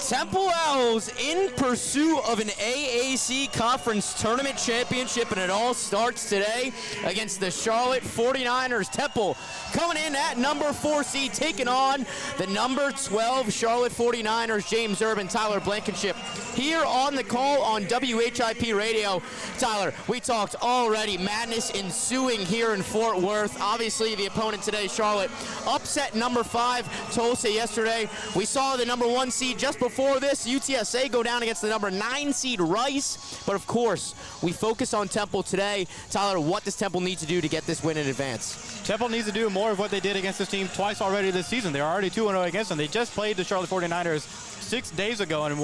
Temple Owls in pursuit of an AAC Conference Tournament Championship, and it all starts today against the Charlotte 49ers. Temple coming in at number 4 seed, taking on the number 12 Charlotte 49ers. James Urban, Tyler Blankenship here on the call on WHIP Radio. Tyler, we talked already, madness ensuing here in Fort Worth. Obviously the opponent today, Charlotte, upset number 5 Tulsa yesterday. We saw the number 1 seed just before this, UTSA, go down against the number 9 seed Rice. But of course, we focus on Temple today. Tyler, what does Temple need to do to get this win in advance? Temple needs to do more of what they did against this team twice already this season. They're already 2-0 against them. They just played the Charlotte 49ers 6 days ago and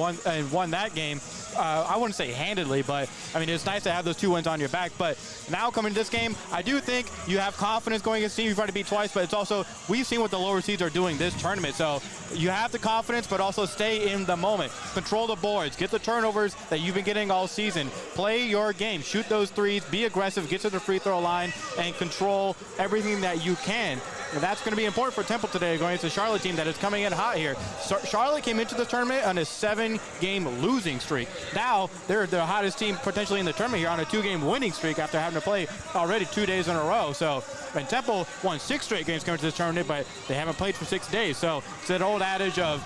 won that game. I wouldn't say handedly, but I mean, it's nice to have those 2 wins on your back. But now coming to this game, I do think you have confidence going against a team you've already beat twice, but it's also, we've seen what the lower seeds are doing this tournament. So you have the confidence, but also stay in the moment. Control the boards, get the turnovers that you've been getting all season. Play your game, shoot those threes, be aggressive, get to the free throw line, and control everything that you can. And that's going to be important for Temple today going against a Charlotte team that is coming in hot here. Charlotte came into the tournament on a 7-game losing streak. Now they're the hottest team potentially in the tournament here on a 2-game winning streak after having to play already 2 days in a row. So, and Temple won 6 straight games coming to this tournament, but they haven't played for 6 days. So it's that old adage of,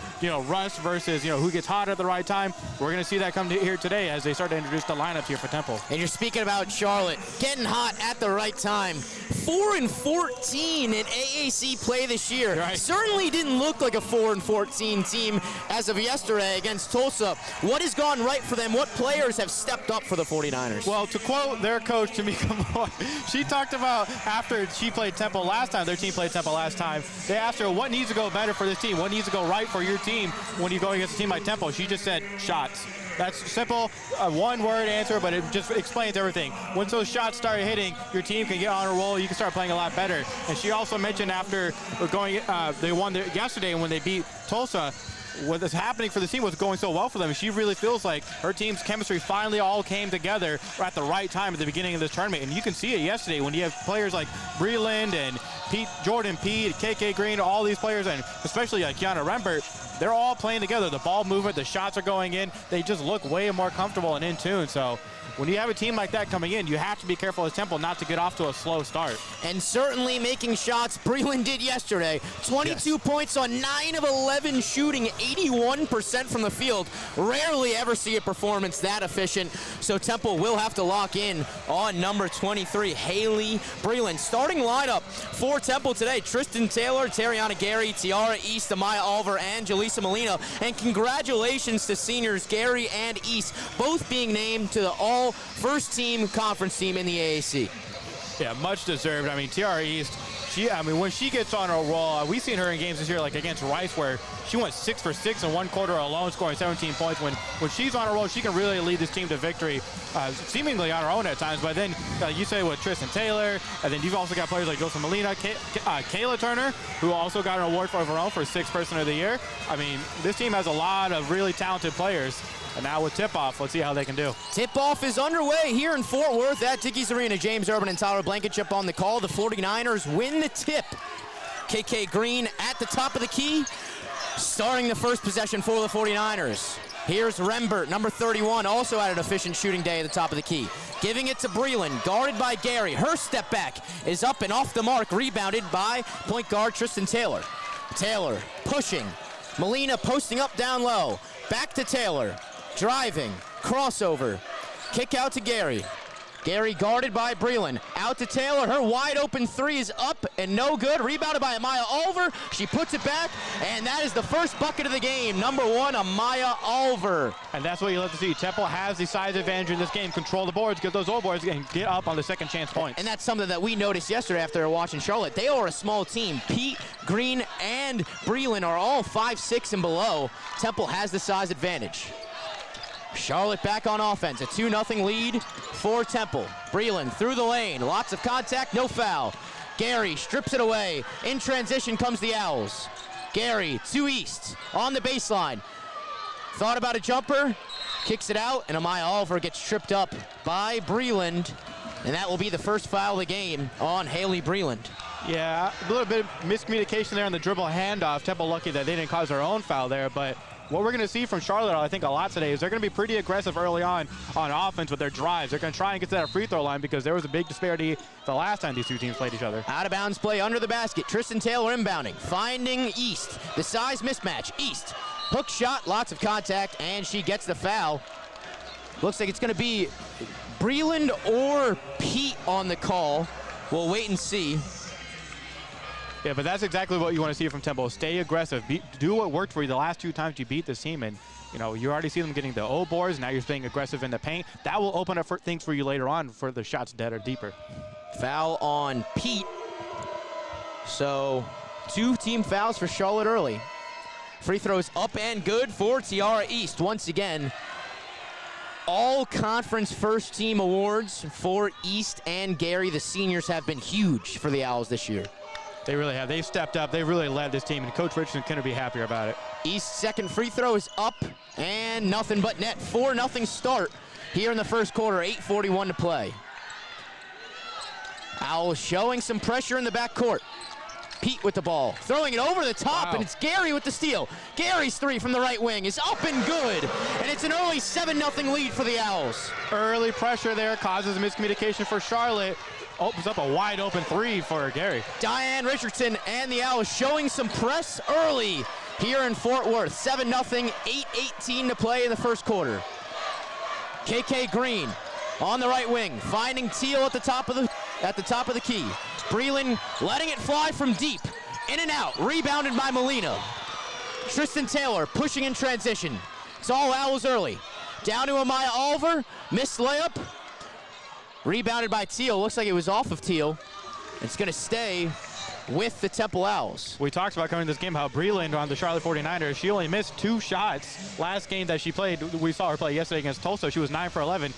rust versus, who gets hot at the right time. We're going to see that come here today as they start to introduce the lineups here for Temple. And you're speaking about Charlotte getting hot at the right time. 4-14 in AAC play this year. Right. Certainly didn't look like a 4-14 team as of yesterday against Tulsa. What has gone right for them? What players have stepped up for the 49ers? Well, to quote their coach, Tamika Moore, she talked about after she played Temple last time, their team played Temple last time, they asked her what needs to go better for this team, what needs to go right for your team when you go against a team like Temple. She just said shots. That's simple, a one-word answer, but it just explains everything. Once those shots start hitting, your team can get on a roll. You can start playing a lot better. And she also mentioned after they won yesterday when they beat Tulsa, what is happening for the team was going so well for them. She really feels like her team's chemistry finally all came together at the right time at the beginning of this tournament. And you can see it yesterday when you have players like Breland and Jordan Pete, KK Green, all these players, and especially like Kiana Rembert, they're all playing together. The ball movement, the shots are going in. They just look way more comfortable and in tune. So when you have a team like that coming in, you have to be careful as Temple not to get off to a slow start. And certainly making shots, Breland did yesterday. 22 points on 9 of 11 shooting, 81% from the field. Rarely ever see a performance that efficient. So Temple will have to lock in on number 23, Haley Breland. Starting lineup for Temple today, Tristan Taylor, Terriana Gary, Tiara East, Amaya Oliver, and Jaleesa Molina. And congratulations to seniors Gary and East, both being named to the all-first team conference team in the AAC. Yeah, much deserved. I mean, Tiara East, when she gets on a roll, we've seen her in games this year, like against Rice, where she went 6 for 6 in one quarter alone, scoring 17 points. When she's on a roll, she can really lead this team to victory, seemingly on her own at times. But then you say with Tristan Taylor, and then you've also got players like Joseph Molina, Kayla Turner, who also got an award for her own for 6th Person of the Year. I mean, this team has a lot of really talented players. And now with tip-off, let's see how they can do. Tip-off is underway here in Fort Worth at Dickies Arena. James Urban and Tyler Blankenship on the call. The 49ers win the tip. KK Green at the top of the key, starting the first possession for the 49ers. Here's Rembert, number 31, also had an efficient shooting day at the top of the key. Giving it to Breland, guarded by Gary. Her step back is up and off the mark, rebounded by point guard Tristan Taylor. Taylor pushing. Molina posting up down low. Back to Taylor. Driving, crossover, kick out to Gary. Gary guarded by Breland. Out to Taylor. Her wide open 3 is up and no good. Rebounded by Amaya Oliver. She puts it back, and that is the first bucket of the game. Number 1, Amaya Oliver. And that's what you love to see. Temple has the size advantage in this game. Control the boards, get those old boards, and get up on the second chance points. And that's something that we noticed yesterday after watching Charlotte. They are a small team. Pete, Green, and Breland are all 5'6" and below. Temple has the size advantage. Charlotte back on offense, a 2-0 lead for Temple. Breland through the lane, lots of contact, no foul. Gary strips it away. In transition comes the Owls. Gary to East on the baseline. Thought about a jumper, kicks it out, and Amaya Oliver gets tripped up by Breland. And that will be the first foul of the game on Haley Breland. Yeah, a little bit of miscommunication there on the dribble handoff. Temple lucky that they didn't cause their own foul there, but what we're going to see from Charlotte, I think, a lot today is they're going to be pretty aggressive early on offense with their drives. They're going to try and get to that free throw line because there was a big disparity the last time these two teams played each other. Out of bounds play under the basket. Tristan Taylor inbounding, finding East. The size mismatch. East, hook shot, lots of contact, and she gets the foul. Looks like it's going to be Breland or Pete on the call. We'll wait and see. Yeah, but that's exactly what you want to see from Temple. Stay aggressive. Do what worked for you the last 2 times you beat this team. And, you know, you already see them getting the O boards. Now you're staying aggressive in the paint. That will open up things for you later on for the shots that are deeper. Foul on Pete. So 2 team fouls for Charlotte early. Free throws up and good for Tiara East. Once again, all conference first team awards for East and Gary. The seniors have been huge for the Owls this year. They really have. They've stepped up. They really led this team, and Coach Richardson couldn't be happier about it. East's second free throw is up, and nothing but net. 4-0 start here in the first quarter, 8:41 to play. Owls showing some pressure in the backcourt. Pete with the ball, throwing it over the top, and it's Gary with the steal. Gary's 3 from the right wing is up and good, and it's an early 7-0 lead for the Owls. Early pressure there causes miscommunication for Charlotte. Opens up a wide open 3 for Gary. Diane Richardson and the Owls showing some press early here in Fort Worth. 7-0, 8:18 to play in the first quarter. KK Green on the right wing, finding Teal at the top of the key. Breland letting it fly from deep, in and out, rebounded by Molina. Tristan Taylor pushing in transition. It's all Owls early. Down to Amaya Oliver, missed layup. Rebounded by Teal. Looks like it was off of Teal. It's going to stay with the Temple Owls. We talked about coming to this game how Breland on the Charlotte 49ers, she only missed 2 shots last game that she played. We saw her play yesterday against Tulsa. She was 9 for 11.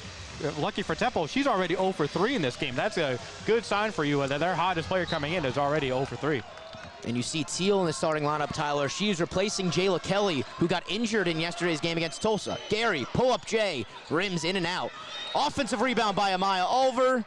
Lucky for Temple, she's already 0 for 3 in this game. That's a good sign for you that their hottest player coming in is already 0 for 3. And you see Teal in the starting lineup, Tyler. She's replacing Jayla Kelly, who got injured in yesterday's game against Tulsa. Gary, pull up Jay, rims in and out. Offensive rebound by Amaya Oliver,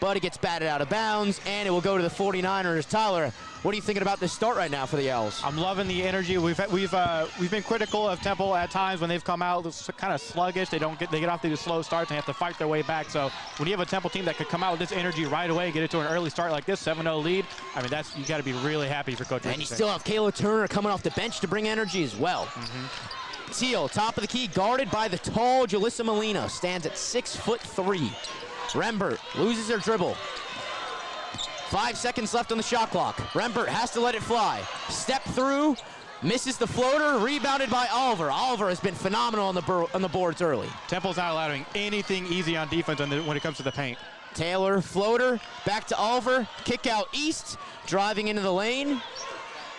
but it gets batted out of bounds, and it will go to the 49ers. Tyler, what are you thinking about this start right now for the Owls? I'm loving the energy. We've been critical of Temple at times when they've come out kind of sluggish. They get off these slow starts and have to fight their way back. So when you have a Temple team that could come out with this energy right away, get it to an early start like this, 7-0 lead, I mean, you got to be really happy for Coach Richardson. And you still have Kayla Turner coming off the bench to bring energy as well. Teal, top of the key, guarded by the tall Jalissa Molina, stands at 6'3". Rembert loses her dribble. 5 seconds left on the shot clock. Rembert has to let it fly. Step through, misses the floater, rebounded by Oliver. Oliver has been phenomenal on the boards early. Temple's not allowing anything easy on defense when it comes to the paint. Taylor, floater, back to Oliver, kick out East, driving into the lane.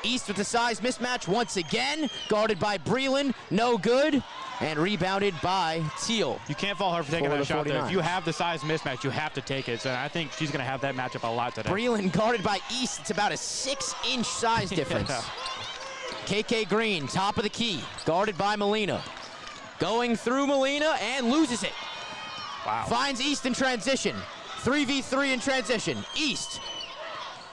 East with the size mismatch once again, guarded by Breland, no good, and rebounded by Teal. You can't fault her for taking that shot 49ers. there. If you have the size mismatch, you have to take it. So I think she's going to have that matchup a lot today. Breland guarded by East. It's about a 6-inch size difference. Yeah. KK Green, top of the key, guarded by Molina. Going through Molina and loses it. Wow. Finds East in transition. 3v3 in transition. East,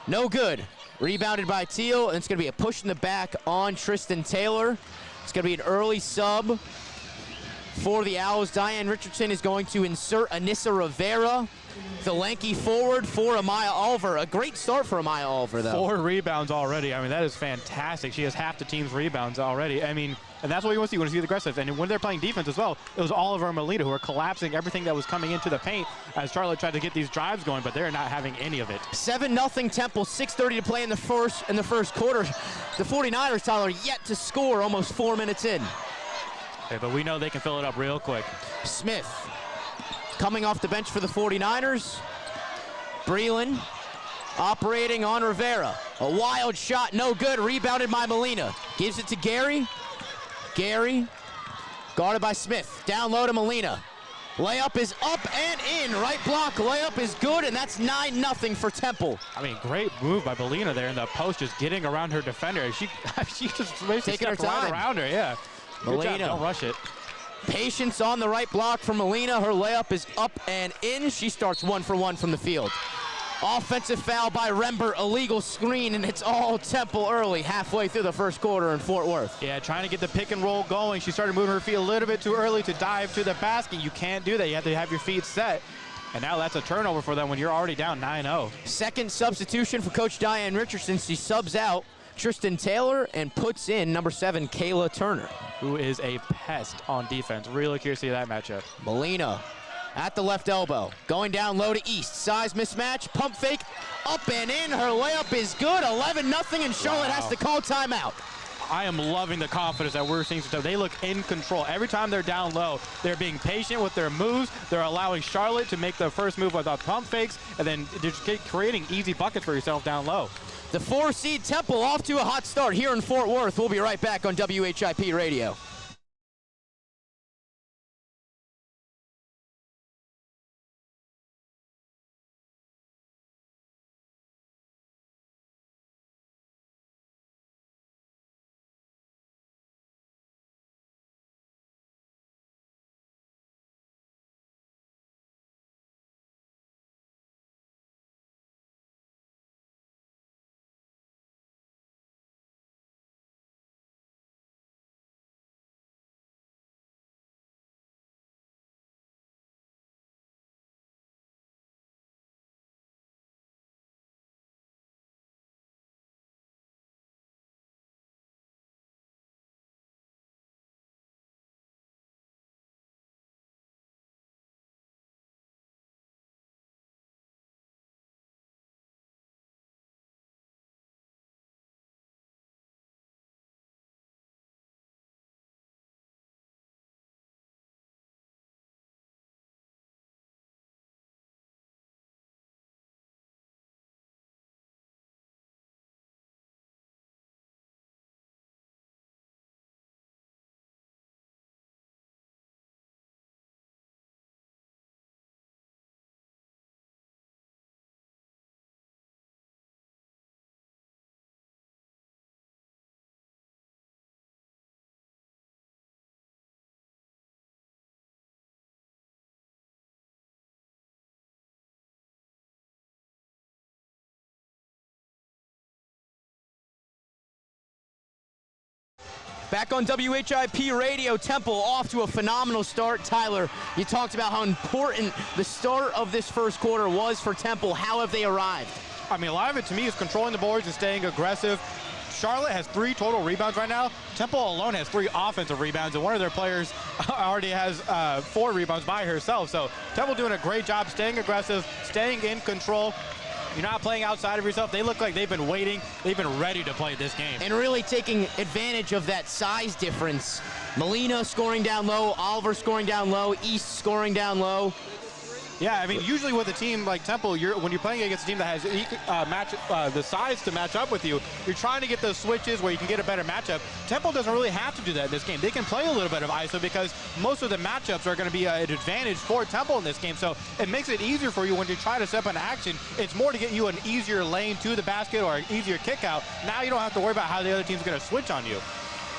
no good. Rebounded by Teal, and it's going to be a push in the back on Tristan Taylor. It's going to be an early sub for the Owls. Diane Richardson is going to insert Anissa Rivera, the lanky forward, for Amaya Oliver. A great start for Amaya Oliver, though. 4 rebounds already. I mean, that is fantastic. She has half the team's rebounds already. I mean, and that's what you want to see. You want to see the aggressive. And when they're playing defense as well, it was Oliver and Molina who were collapsing everything that was coming into the paint as Charlotte tried to get these drives going, but they're not having any of it. 7-0 Temple, 6:30 to play in the first quarter. The 49ers, Tyler, yet to score almost 4 minutes in. Okay, but we know they can fill it up real quick. Smith coming off the bench for the 49ers. Breland operating on Rivera. A wild shot, no good, rebounded by Molina. Gives it to Gary. Gary, guarded by Smith. Down low to Molina. Layup is up and in. Right block, layup is good, and that's 9-0 for Temple. I mean, great move by Molina there in the post, just getting around her defender. She just basically Taking her stepped right time. around her, yeah. Molina. Good job, don't rush it. Patience on the right block from Molina. Her layup is up and in. She starts 1 for 1 from the field. Offensive foul by Rember, illegal screen, and it's all Temple early, halfway through the first quarter in Fort Worth. Yeah, trying to get the pick and roll going. She started moving her feet a little bit too early to dive to the basket. You can't do that. You have to have your feet set. And now that's a turnover for them when you're already down 9-0. Second substitution for Coach Diane Richardson. She subs out Tristan Taylor and puts in number 7, Kayla Turner, who is a pest on defense. Really curious to see that matchup. Molina at the left elbow, going down low to East. Size mismatch, pump fake, up and in. Her layup is good, 11-0, and Charlotte has to call timeout. I am loving the confidence that we're seeing. They look in control. Every time they're down low, they're being patient with their moves. They're allowing Charlotte to make the first move without pump fakes, and then just creating easy buckets for yourself down low. The 4-seed Temple off to a hot start here in Fort Worth. We'll be right back on WHIP Radio. Back on WHIP Radio, Temple off to a phenomenal start. Tyler, you talked about how important the start of this first quarter was for Temple. How have they arrived? I mean, a lot of it to me is controlling the boards and staying aggressive. Charlotte has 3 total rebounds right now. Temple alone has 3 offensive rebounds, and one of their players already has 4 rebounds by herself. So Temple doing a great job staying aggressive, staying in control. You're not playing outside of yourself. They look like they've been waiting. They've been ready to play this game. And really taking advantage of that size difference. Molina scoring down low, Oliver scoring down low, East scoring down low. Yeah, I mean, usually with a team like Temple, when you're playing against a team that has the size to match up with you, you're trying to get those switches where you can get a better matchup. Temple doesn't really have to do that in this game. They can play a little bit of ISO because most of the matchups are going to be an advantage for Temple in this game. So it makes it easier for you when you try to step into action. It's more to get you an easier lane to the basket or an easier kick out. Now you don't have to worry about how the other team's going to switch on you.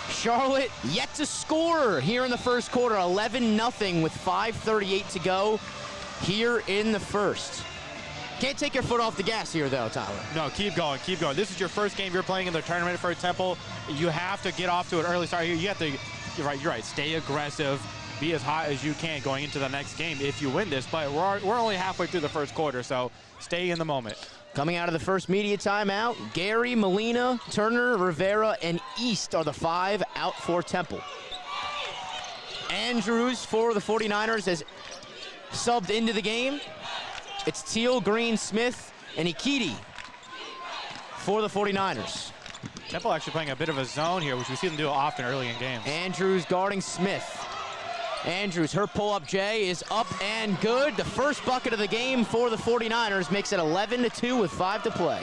Charlotte yet to score here in the first quarter, 11-0 with 5:38 to go here in the first. Can't take your foot off the gas here, though, Tyler. No, keep going, keep going. This is your first game you're playing in the tournament for Temple. You have to get off to an early start here. You have to, you're right, stay aggressive, be as hot as you can going into the next game if you win this. But we're only halfway through the first quarter, so stay in the moment. Coming out of the first media timeout, Gary, Molina, Turner, Rivera, and East are the 5 out for Temple. Andrews for the 49ers has subbed into the game. It's Teal, Green, Smith, and Ikiti for the 49ers. Temple actually playing a bit of a zone here, which we see them do often early in games. Andrews guarding Smith. Andrews, her pull-up J is up and good. The first bucket of the game for the 49ers makes it 11-2 with 5 to play.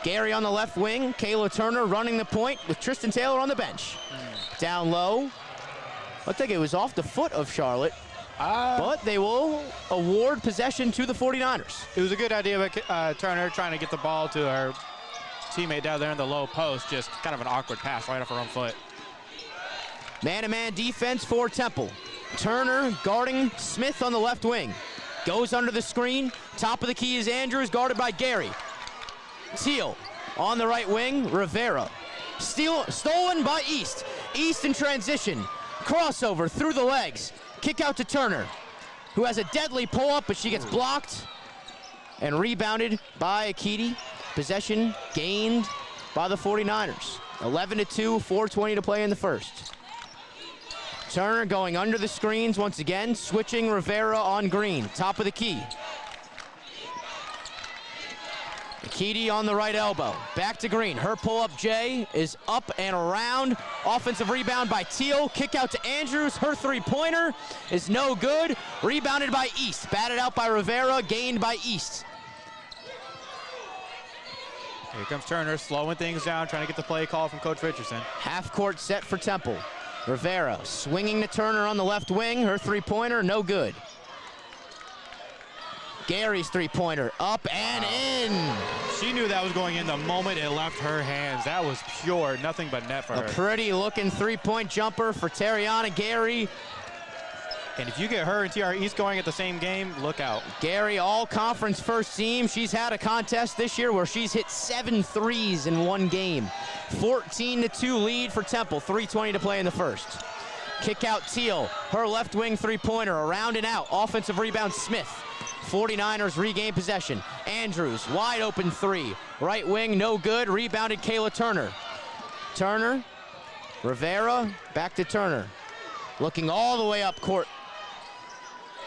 Gary on the left wing, Kayla Turner running the point with Tristan Taylor on the bench. Down low, I think it was off the foot of Charlotte. But they will award possession to the 49ers. It was a good idea by Turner trying to get the ball to her teammate down there in the low post. Just kind of an awkward pass right off her own foot. Man-to-man defense for Temple. Turner guarding Smith on the left wing. Goes under the screen, Top of the key is Andrews, guarded by Gary. Teal on the right wing, Rivera. Stolen by East. East in transition. Crossover through the legs. Kick out to Turner, who has a deadly pull-up, but she gets blocked and rebounded by Akiti. Possession gained by the 49ers. 11-2, 4:20 to play in the first. Turner going under the screens once again, switching Rivera on Green. Top of the key. Akiti on the right elbow. Back to Green. Her pull-up J is up and around. Offensive rebound by Teal. Kick out to Andrews. Her three-pointer is no good. Rebounded by East. Batted out by Rivera. Gained by East. Here comes Turner, slowing things down, trying to get the play call from Coach Richardson. Half-court set for Temple. Rivera swinging to Turner on the left wing. Her three-pointer, no good. Gary's three-pointer, up and in. She knew that was going in the moment it left her hands. That was pure, nothing but net for her. A pretty-looking three-point jumper for Terriana Gary. And if you get her and TR East going at the same game, look out. Gary, all-conference first team. She's had a contest this year where she's hit 7 threes in one game. 14-2 lead for Temple, 3:20 to play in the first. Kick out Teal, her left wing three-pointer, around and out. Offensive rebound Smith. 49ers regain possession. Andrews, wide open three. Right wing, no good. Rebounded Kayla Turner. Turner, Rivera, back to Turner. Looking all the way up court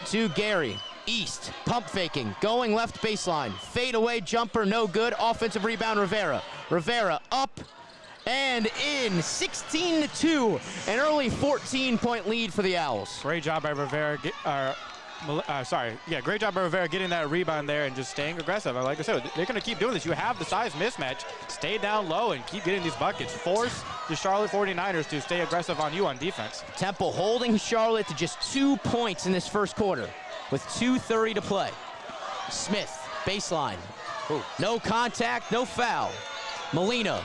to Gary. East, pump faking, going left baseline. Fade away jumper, no good. Offensive rebound, Rivera. Rivera up and in. 16-2, an early 14-point lead for the Owls. Great job by Rivera. Great job by Rivera getting that rebound there and just staying aggressive. Like I said, they're going to keep doing this. You have the size mismatch. Stay down low and keep getting these buckets. Force the Charlotte 49ers to stay aggressive on you on defense. Temple holding Charlotte to just 2 points in this first quarter with 2:30 to play. Smith, baseline. Ooh. No contact, no foul. Molina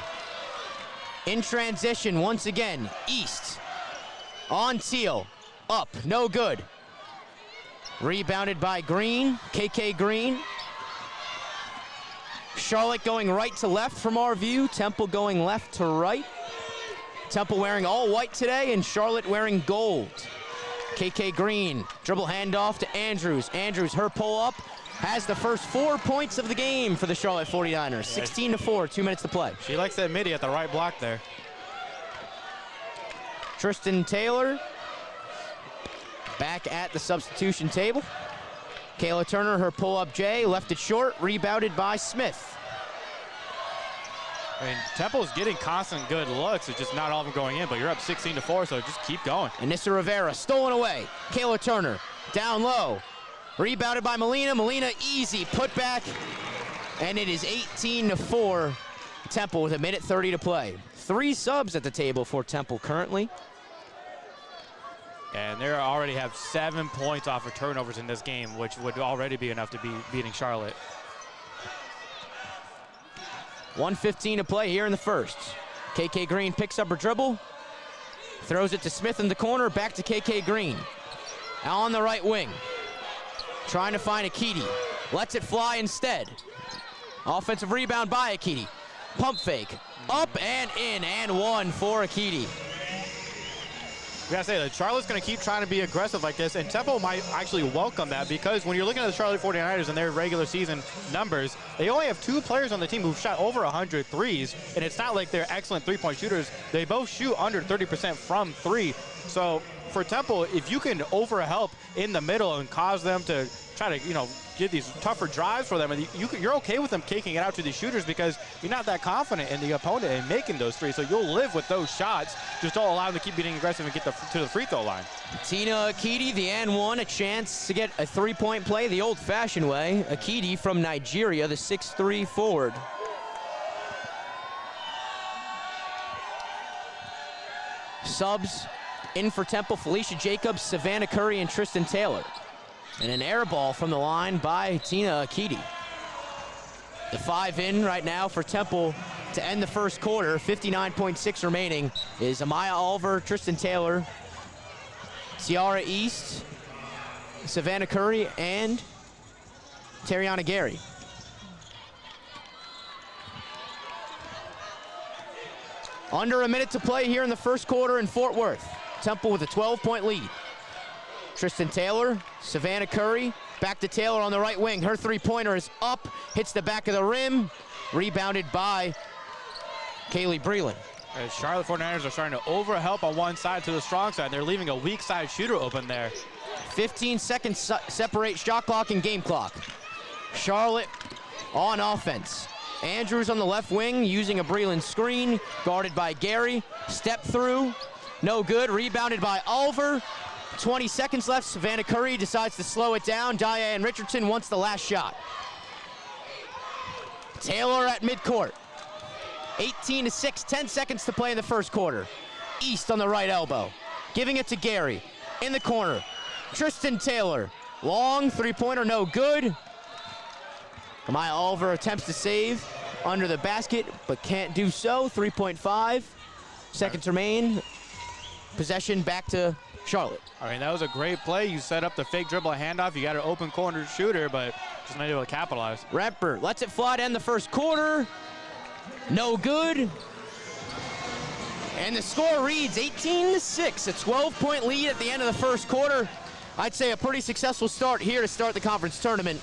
in transition once again. East on Teal. Up, no good. Rebounded by Green, KK Green. Charlotte going right to left from our view. Temple going left to right. Temple wearing all white today and Charlotte wearing gold. KK Green, dribble handoff to Andrews. Andrews, her pull up, has the first 4 points of the game for the Charlotte 49ers. 16-4, 2 minutes to play. She likes that midi at the right block there. Tristan Taylor back at the substitution table. Kayla Turner, her pull-up J, left it short, rebounded by Smith. I mean, Temple's getting constant good looks. It's just not all of them going in, but you're up 16-4, so just keep going. Anissa Rivera, stolen away. Kayla Turner, down low. Rebounded by Molina. Molina, easy putback. And it is 18-4. Temple with 1:30 to play. 3 subs at the table for Temple currently. And they already have 7 points off of turnovers in this game, which would already be enough to be beating Charlotte. 1:15 to play here in the first. KK Green picks up her dribble, throws it to Smith in the corner, back to KK Green. Now on the right wing, trying to find Akiti. Lets it fly instead. Offensive rebound by Akiti. Pump fake, up and in, and one for Akiti. We gotta say that Charlotte's gonna keep trying to be aggressive like this, and Temple might actually welcome that, because when you're looking at the Charlotte 49ers and their regular season numbers, they only have 2 players on the team who've shot over 100 threes, and it's not like they're excellent three-point shooters. They both shoot under 30% from 3. So for Temple, if you can overhelp in the middle and cause them to try to, get these tougher drives for them, and you're okay with them kicking it out to the shooters because you're not that confident in the opponent in making those threes, so you'll live with those shots. Just don't allow them to keep being aggressive and get to the free throw line. Tina Akiti, the and one, a chance to get a 3-point play the old-fashioned way. Akiti from Nigeria, the 6'3" forward. Subs in for Temple: Felicia Jacobs, Savannah Curry, and Tristan Taylor. And an air ball from the line by Tina Akiti. The 5 in right now for Temple to end the first quarter. 59.6 remaining is Amaya Oliver, Tristan Taylor, Ciara East, Savannah Curry, and Tariana Gary. Under a minute to play here in the first quarter in Fort Worth. Temple with a 12-point lead. Tristan Taylor, Savannah Curry, back to Taylor on the right wing. Her three-pointer is up, hits the back of the rim, rebounded by Kaylee Breland. As Charlotte 49ers are starting to overhelp on one side to the strong side. They're leaving a weak side shooter open there. 15 seconds separate shot clock and game clock. Charlotte on offense. Andrews on the left wing using a Breland screen, guarded by Gary. Step through, no good, rebounded by Ulver. 20 seconds left, Savannah Curry decides to slow it down. Diane Richardson wants the last shot. Taylor at midcourt. 18-6, 10 seconds to play in the first quarter. East on the right elbow, giving it to Gary. In the corner, Tristan Taylor. Long three-pointer, no good. Maya Ulver attempts to save under the basket, but can't do so. 3.5 seconds remain. Possession back to Charlotte. I mean, that was a great play. You set up the fake dribble handoff. You got an open corner shooter, but just not able to capitalize. Remper lets it fly to end the first quarter. No good. And the score reads 18-6, a 12-point lead at the end of the first quarter. I'd say a pretty successful start here to start the conference tournament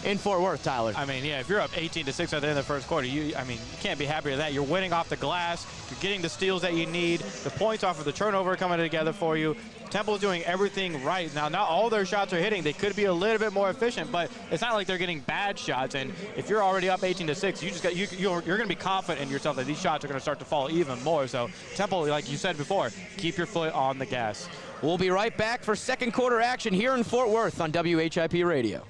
in Fort Worth, Tyler. I mean, yeah, if you're up 18-6 at the end of the first quarter, you can't be happy with that. You're winning off the glass. You're getting the steals that you need. The points off of the turnover coming together for you. Temple's doing everything right. Now, not all their shots are hitting. They could be a little bit more efficient, but it's not like they're getting bad shots. And if you're already up 18-6, you're going to be confident in yourself that these shots are going to start to fall even more. So Temple, like you said before, keep your foot on the gas. We'll be right back for second quarter action here in Fort Worth on WHIP Radio.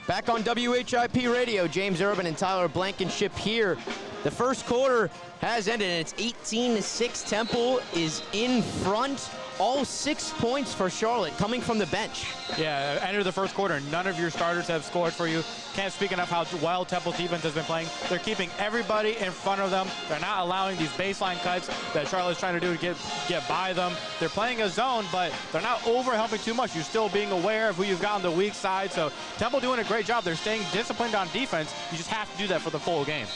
Back on WHIP Radio, James Urban and Tyler Blankenship here. The first quarter has ended, and it's 18-6. Temple is in front all 6 points for Charlotte coming from the bench. Yeah, enter the first quarter, none of your starters have scored for you. Can't speak enough how well Temple's defense has been playing. They're keeping everybody in front of them. They're not allowing these baseline cuts that Charlotte's trying to do to get by them. They're playing a zone, but they're not over-helping too much. You're still being aware of who you've got on the weak side. So Temple doing a great job. They're staying disciplined on defense. You just have to do that for the full game.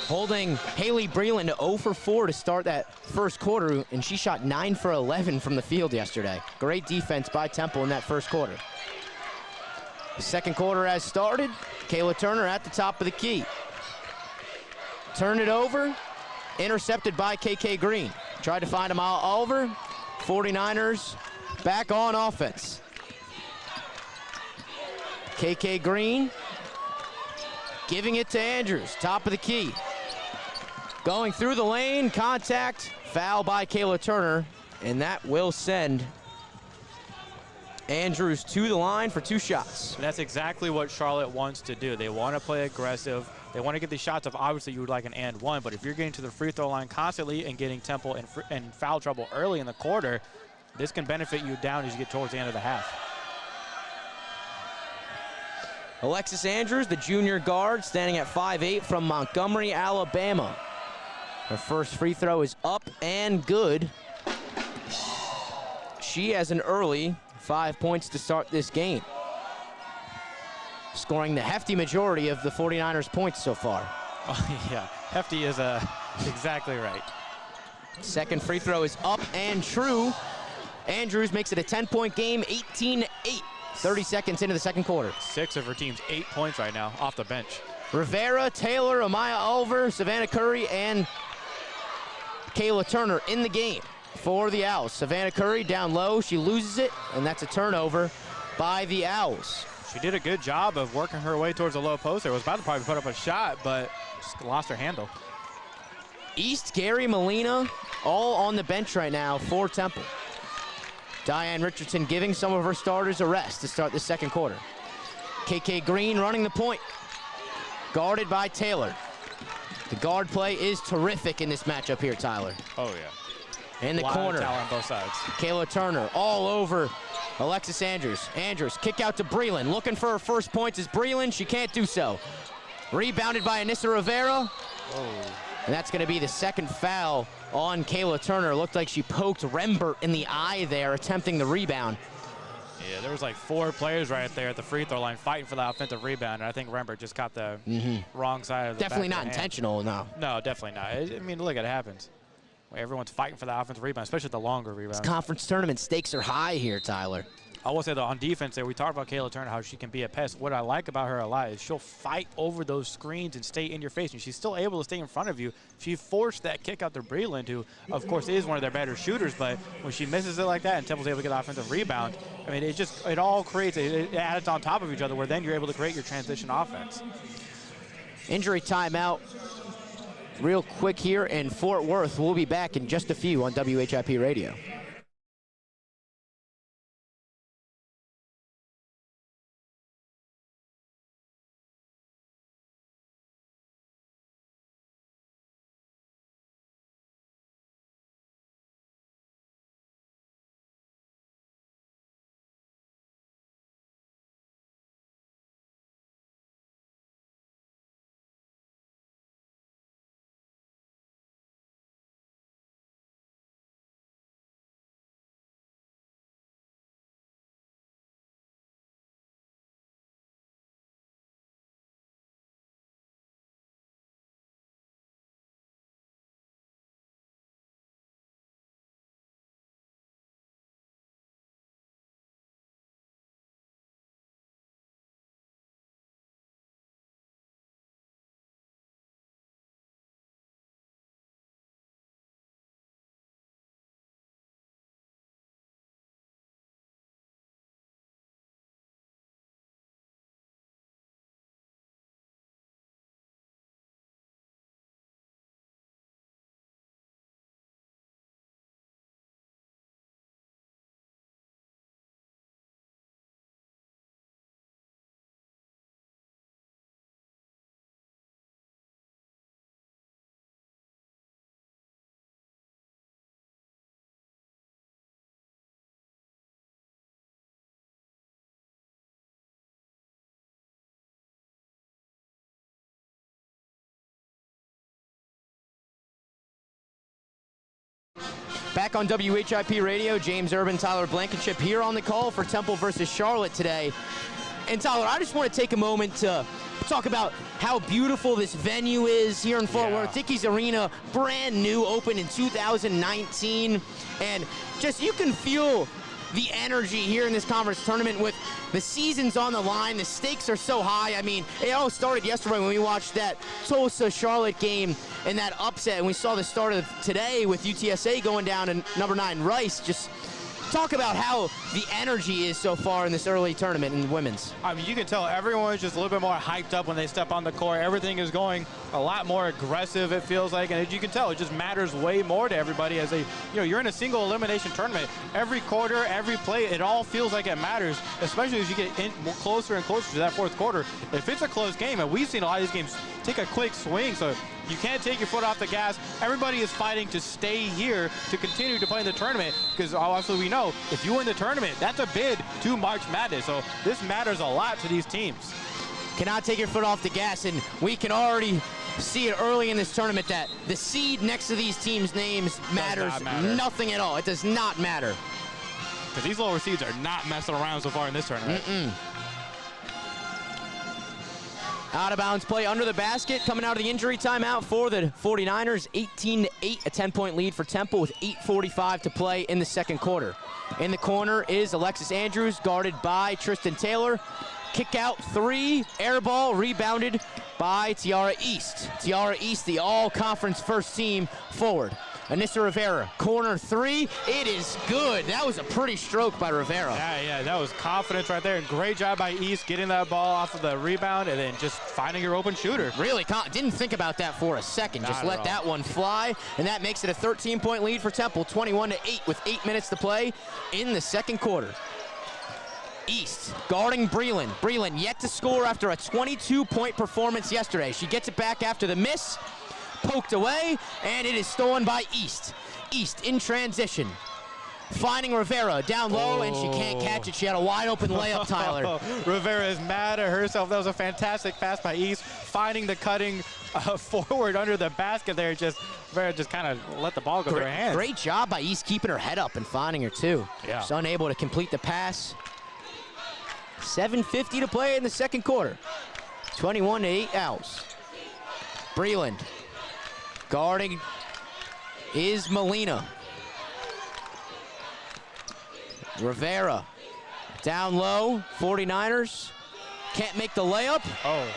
Holding Haley Breland to 0 for 4 to start that first quarter, and she shot 9 for 11 from the field yesterday. Great defense by Temple in that first quarter. The second quarter has started. Kayla Turner at the top of the key. Turn it over. Intercepted by KK Green. Tried to find Amal Oliver. 49ers back on offense. KK Green giving it to Andrews. Top of the key. Going through the lane. Contact. Foul by Kayla Turner. And that will send Andrews to the line for 2 shots. That's exactly what Charlotte wants to do. They want to play aggressive. They want to get these shots of, obviously you would like an and one, but if you're getting to the free throw line constantly and getting Temple in foul trouble early in the quarter, this can benefit you down as you get towards the end of the half. Alexis Andrews, the junior guard, standing at 5'8" from Montgomery, Alabama. Her first free throw is up and good. She has an early 5 points to start this game, scoring the hefty majority of the 49ers points so far. Oh, yeah, hefty is exactly right. Second free throw is up and true. Andrews makes it a 10-point game, 18-8, 30 seconds into the second quarter. 6 of her team's 8 points right now off the bench. Rivera, Taylor, Amaya Oliver, Savannah Curry, and Kayla Turner in the game for the Owls. Savannah Curry down low, she loses it, and that's a turnover by the Owls. She did a good job of working her way towards the low post. There was about to probably put up a shot, but just lost her handle. East, Gary Molina, all on the bench right now for Temple. Diane Richardson giving some of her starters a rest to start the second quarter. KK Green running the point, guarded by Taylor. The guard play is terrific in this matchup here, Tyler. Oh, yeah. In the corner, talent on both sides. Kayla Turner all over Alexis Andrews. Andrews, kick out to Breland. Looking for her first points is Breland. She can't do so. Rebounded by Anissa Rivera. Oh. And that's going to be the second foul on Kayla Turner. Looked like she poked Rembert in the eye there, attempting the rebound. Yeah, there was like 4 players right there at the free throw line fighting for the offensive rebound, and I think Rembert just caught the wrong side of the Definitely back of not the hand. intentional, no. No, definitely not. I mean, look, it happens. Everyone's fighting for the offensive rebound, especially the longer rebound. This conference tournament stakes are high here, Tyler. I will say, though, on defense there, we talked about Kayla Turner, how she can be a pest. What I like about her a lot is she'll fight over those screens and stay in your face, and she's still able to stay in front of you. She forced that kick out to Breland, who, of course, is one of their better shooters, but when she misses it like that and Temple's able to get an offensive rebound, I mean, it all creates, it adds on top of each other, where then you're able to create your transition offense. Injury timeout real quick here in Fort Worth. We'll be back in just a few on WHIP Radio. Back on WHIP Radio, James Urban, Tyler Blankenship here on the call for Temple versus Charlotte today. And Tyler, I just want to take a moment to talk about how beautiful this venue is here in Fort Worth. Dickies Arena, brand new, opened in 2019. And just, you can feel the energy here in this conference tournament with the season's on the line. The stakes are so high. I mean, it all started yesterday when we watched that Tulsa-Charlotte game and that upset, and we saw the start of today with UTSA going down and number 9 Rice. Just talk about how the energy is so far in this early tournament in women's. I mean, you can tell everyone's just a little bit more hyped up when they step on the court. Everything is going a lot more aggressive, it feels like, and as you can tell, it just matters way more to everybody as you're in a single elimination tournament. Every quarter, every play, it all feels like it matters, especially as you get closer and closer to that fourth quarter. If it's a close game, and we've seen a lot of these games take a quick swing, so you can't take your foot off the gas. Everybody is fighting to stay here to continue to play in the tournament, because obviously we know if you win the tournament, that's a bid to March Madness. So this matters a lot to these teams. Cannot take your foot off the gas, and we can already see it early in this tournament that the seed next to these teams' names matters nothing at all. It does not matter. Because these lower seeds are not messing around so far in this tournament. Out of bounds play under the basket, coming out of the injury timeout for the 49ers, 18-8, a 10-point lead for Temple with 8:45 to play in the second quarter. In the corner is Alexis Andrews, guarded by Tristan Taylor. Kick out 3, air ball, rebounded by Tiara East. Tiara East, the all-conference first team forward. Anissa Rivera, corner 3, it is good. That was a pretty stroke by Rivera. Yeah, that was confidence right there. Great job by East getting that ball off of the rebound and then just finding your open shooter. Really, didn't think about that for a second. Just let that one fly, and that makes it a 13-point lead for Temple, 21-8 with 8 minutes to play in the second quarter. East guarding Breland. Breland yet to score after a 22-point performance yesterday. She gets it back after the miss, poked away, and it is stolen by East. East in transition, finding Rivera down low, and she can't catch it. She had a wide open layup, Tyler. Rivera is mad at herself. That was a fantastic pass by East, finding the cutting forward under the basket there. Rivera just kind of let the ball go through her hands. Great job by East keeping her head up and finding her too. Yeah. She's unable to complete the pass. 7:50 to play in the second quarter. 21-8 Owls. Breland guarding is Molina. Rivera down low, 49ers can't make the layup.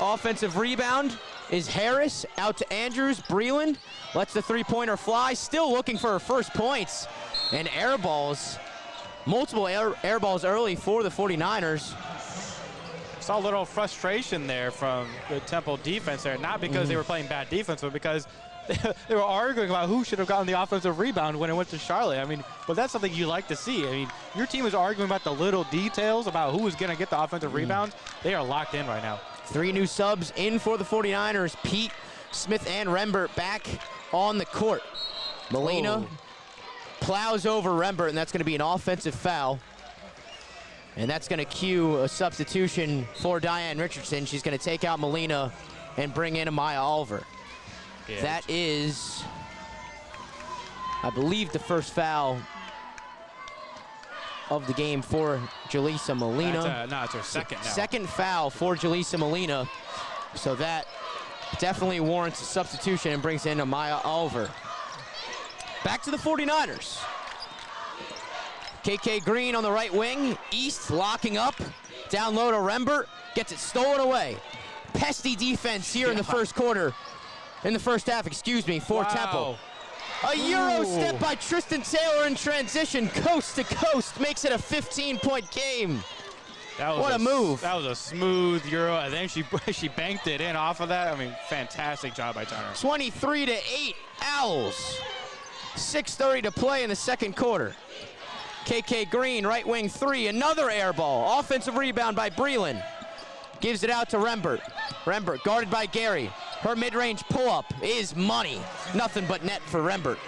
Offensive rebound is Harris, out to Andrews. Breland lets the three-pointer fly, still looking for her first points. And air balls, multiple air balls early for the 49ers. Saw a little frustration there from the Temple defense there, not because they were playing bad defense, but because they were arguing about who should have gotten the offensive rebound when it went to Charlotte. I mean, but that's something you like to see. I mean, your team is arguing about the little details about who is going to get the offensive rebound. They are locked in right now. 3 new subs in for the 49ers. Pete, Smith, and Rembert back on the court. Molina plows over Rembert, and that's going to be an offensive foul. And that's going to cue a substitution for Diane Richardson. She's going to take out Molina and bring in Amaya Oliver. Yeah. That is, I believe, the first foul of the game for Jaleesa Molina. No, it's her second now. Second foul for Jaleesa Molina. So that definitely warrants a substitution and brings in Amaya Oliver. Back to the 49ers. KK Green on the right wing. East locking up. Down low to Rembert. Gets it stolen away. Pesty defense here in the first quarter. In the first half, excuse me, for Temple. A Euro step by Tristan Taylor in transition. Coast to coast. Makes it a 15-point game. What a move. That was a smooth Euro. And then she banked it in off of that. I mean, fantastic job by Turner. 23-8 Owls. 6:30 to play in the second quarter. KK Green, right wing 3, another air ball. Offensive rebound by Breland. Gives it out to Rembert. Rembert guarded by Gary. Her mid-range pull-up is money. Nothing but net for Rembert.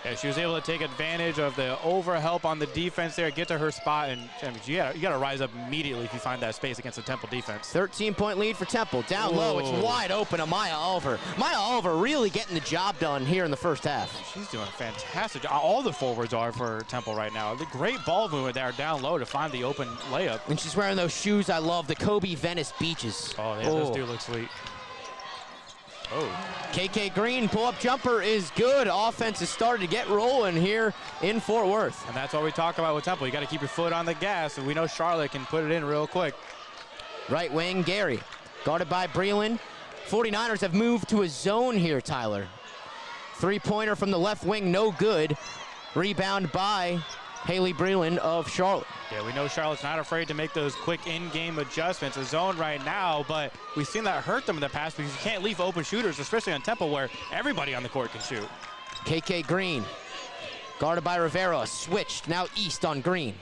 Yeah, she was able to take advantage of the overhelp on the defense there, get to her spot, and I mean, you got to rise up immediately if you find that space against the Temple defense. 13-point lead for Temple. Down low, it's wide open to Maya Oliver. Maya Oliver really getting the job done here in the first half. She's doing a fantastic job. All the forwards are for Temple right now. The great ball movement there down low to find the open layup. And she's wearing those shoes I love, the Kobe Venice Beaches. Oh, yeah, those do look sweet. Oh. KK Green pull-up jumper is good. Offense is starting to get rolling here in Fort Worth. And that's what we talk about with Temple. You got to keep your foot on the gas, and we know Charlotte can put it in real quick. Right wing, Gary, guarded by Breland. 49ers have moved to a zone here, Tyler. Three-pointer from the left wing, no good. Rebound by Haley Breland of Charlotte. Yeah, we know Charlotte's not afraid to make those quick in-game adjustments. A zone right now, but we've seen that hurt them in the past because you can't leave open shooters, especially on Temple where everybody on the court can shoot. KK Green, guarded by Rivera, switched, now East on Green.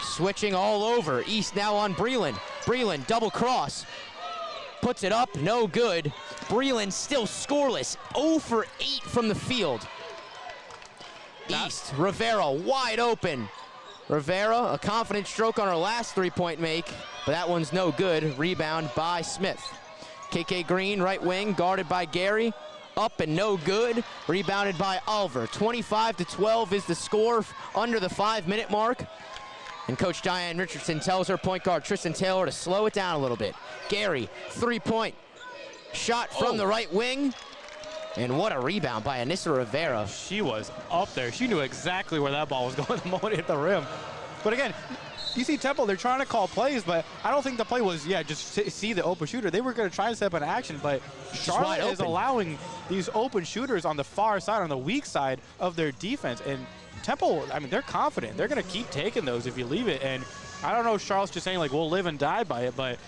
Switching all over, East now on Breland. Breland, double cross, puts it up, no good. Breland still scoreless, 0 for 8 from the field. East, Rivera wide open. Rivera, a confident stroke on her last three-point make, but that one's no good. Rebound by Smith. KK Green, right wing, guarded by Gary. Up and no good. Rebounded by Oliver. 25-12 is the score under the 5-minute mark. And Coach Diane Richardson tells her point guard Tristan Taylor to slow it down a little bit. Gary, three-point shot from the right wing. And what a rebound by Anissa Rivera. She was up there. She knew exactly where that ball was going the moment it hit the rim. But again, you see Temple, they're trying to call plays, but I don't think the play was, just see the open shooter. They were going to try to step into action, but Charlotte is allowing these open shooters on the far side, on the weak side of their defense. And Temple, I mean, they're confident. They're going to keep taking those if you leave it. And I don't know if Charlotte's just saying, like, we'll live and die by it, but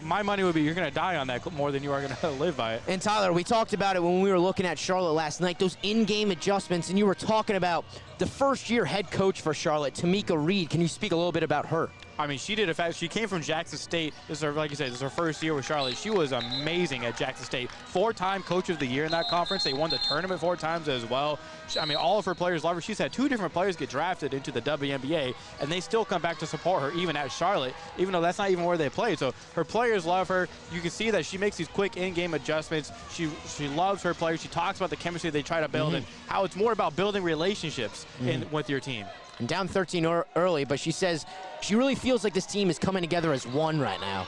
my money would be you're going to die on that more than you are going to live by it. And Tyler, we talked about it when we were looking at Charlotte last night, those in-game adjustments, and you were talking about the first-year head coach for Charlotte, Tamika Reed. Can you speak a little bit about her? I mean, she did she came from Jackson State. This is her, like you said, this is her first year with Charlotte. She was amazing at Jackson State. 4-time Coach of the Year in that conference. They won the tournament 4 times as well. I mean, all of her players love her. She's had 2 different players get drafted into the WNBA, and they still come back to support her even at Charlotte, even though that's not even where they played. So her players love her. You can see that she makes these quick in-game adjustments. She loves her players. She talks about the chemistry they try to build and how it's more about building relationships with your team. And down 13 early, but she says she really feels like this team is coming together as one right now.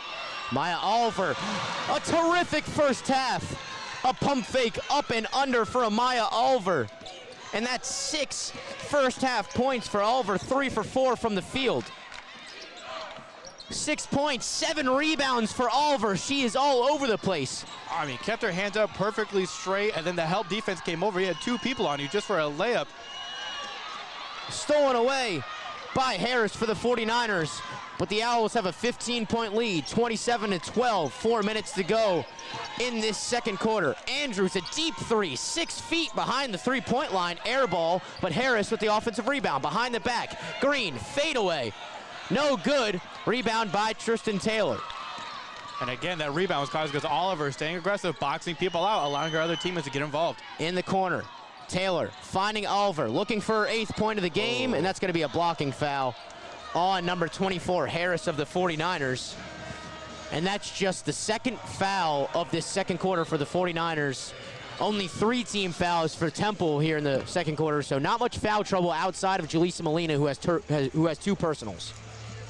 Maya Oliver, a terrific first half. A pump fake up and under for Amaya Oliver. And that's 6 first half points for Oliver, 3 for 4 from the field. 6 points, 7 rebounds for Oliver. She is all over the place. I mean, kept her hands up perfectly straight, and then the help defense came over. He had 2 people on you just for a layup. Stolen away by Harris for the 49ers, but the Owls have a 15-point lead, 27-12, 4 minutes to go in this second quarter. Andrews, a deep 3, 6 feet behind the 3-point line, air ball, but Harris with the offensive rebound behind the back. Green, fadeaway, no good. Rebound by Tristan Taylor. And again, that rebound was caused because Oliver staying aggressive, boxing people out, allowing her other teammates to get involved. In the corner, Taylor finding Oliver, looking for her 8th point of the game, and that's going to be a blocking foul on number 24, Harris of the 49ers. And that's just the second foul of this second quarter for the 49ers. Only 3 team fouls for Temple here in the second quarter, so not much foul trouble outside of Jaleesa Molina, who has 2 personals.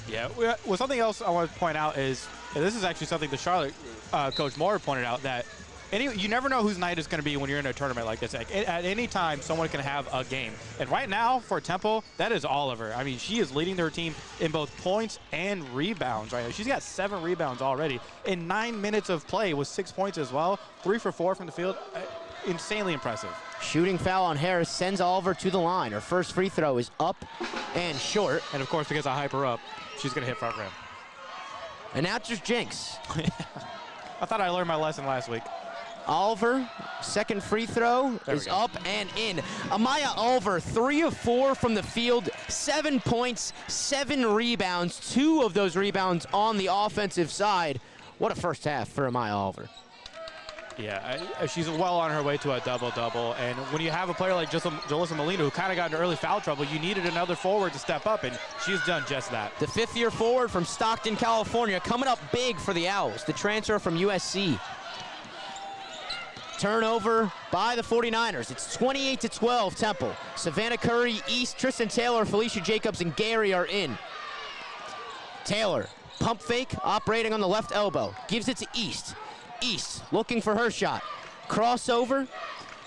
Yeah, well, something else I want to point out is, and this is actually something the Charlotte Coach Moore pointed out, that you never know whose night it's going to be when you're in a tournament like this. At any time, someone can have a game. And right now, for Temple, that is Oliver. I mean, she is leading their team in both points and rebounds right now. She's got 7 rebounds already. In 9 minutes of play with 6 points as well, 3 for 4 from the field. Insanely impressive. Shooting foul on Harris sends Oliver to the line. Her first free throw is up and short. And, of course, because I hype her up, she's going to hit front rim. Announcer's jinx. I thought I learned my lesson last week. Oliver, second free throw is up and in. Amaya Oliver, 3 of 4 from the field, 7 points, 7 rebounds, 2 of those rebounds on the offensive side. What a first half for Amaya Oliver. Yeah, she's well on her way to a double-double. And when you have a player like Jalissa Molina, who kind of got into early foul trouble, you needed another forward to step up, and she's done just that. The fifth-year forward from Stockton, California, coming up big for the Owls. The transfer from USC. Turnover by the 49ers. It's 28-12 Temple. Savannah Curry, East, Tristan Taylor, Felicia Jacobs, and Gary are in. Taylor, pump fake, operating on the left elbow. Gives it to East. East looking for her shot. Crossover,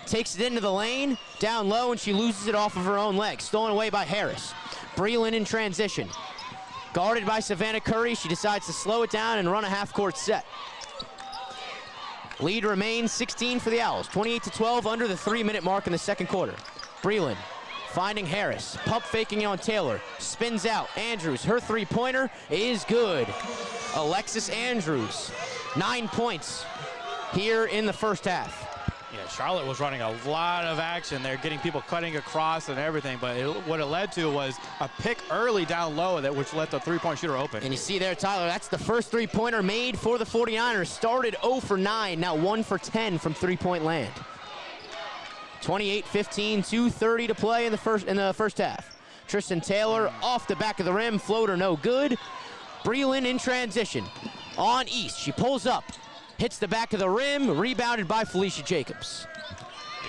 takes it into the lane, down low, and she loses it off of her own leg. Stolen away by Harris. Breland in transition. Guarded by Savannah Curry, she decides to slow it down and run a half-court set. Lead remains 16 for the Owls, 28-12 under the 3-minute mark in the second quarter. Breland finding Harris, pump faking on Taylor, spins out. Andrews, her three-pointer is good. Alexis Andrews, 9 points here in the first half. Yeah, Charlotte was running a lot of action there, getting people cutting across and everything, but what it led to was a pick early down low, which let the three-point shooter open. And you see there, Tyler, that's the first three-pointer made for the 49ers. Started 0 for 9, now 1 for 10 from three-point land. 28-15, 2:30 to play in the first half. Tristan Taylor off the back of the rim, floater no good. Breland in transition on East. She pulls up, hits the back of the rim, rebounded by Felicia Jacobs.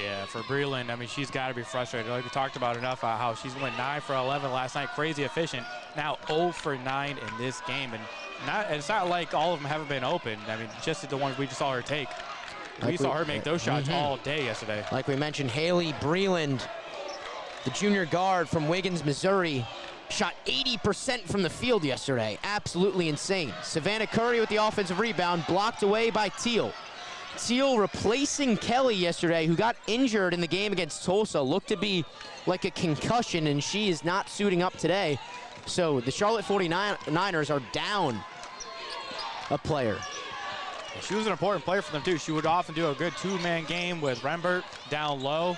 Yeah, for Breland, I mean, she's got to be frustrated. Like we talked about enough, how she's went 9 for 11 last night, crazy efficient. Now 0 for 9 in this game, and it's not like all of them haven't been open. I mean, just the ones we just saw her take. We saw her make those shots all day yesterday. Like we mentioned, Haley Breland, the junior guard from Wiggins, Missouri, shot 80% from the field yesterday. Absolutely insane. Savannah Curry with the offensive rebound, blocked away by Teal. Teal replacing Kelly yesterday, who got injured in the game against Tulsa. Looked to be like a concussion, and she is not suiting up today. So the Charlotte 49ers are down a player. She was an important player for them, too. She would often do a good two-man game with Rembert down low.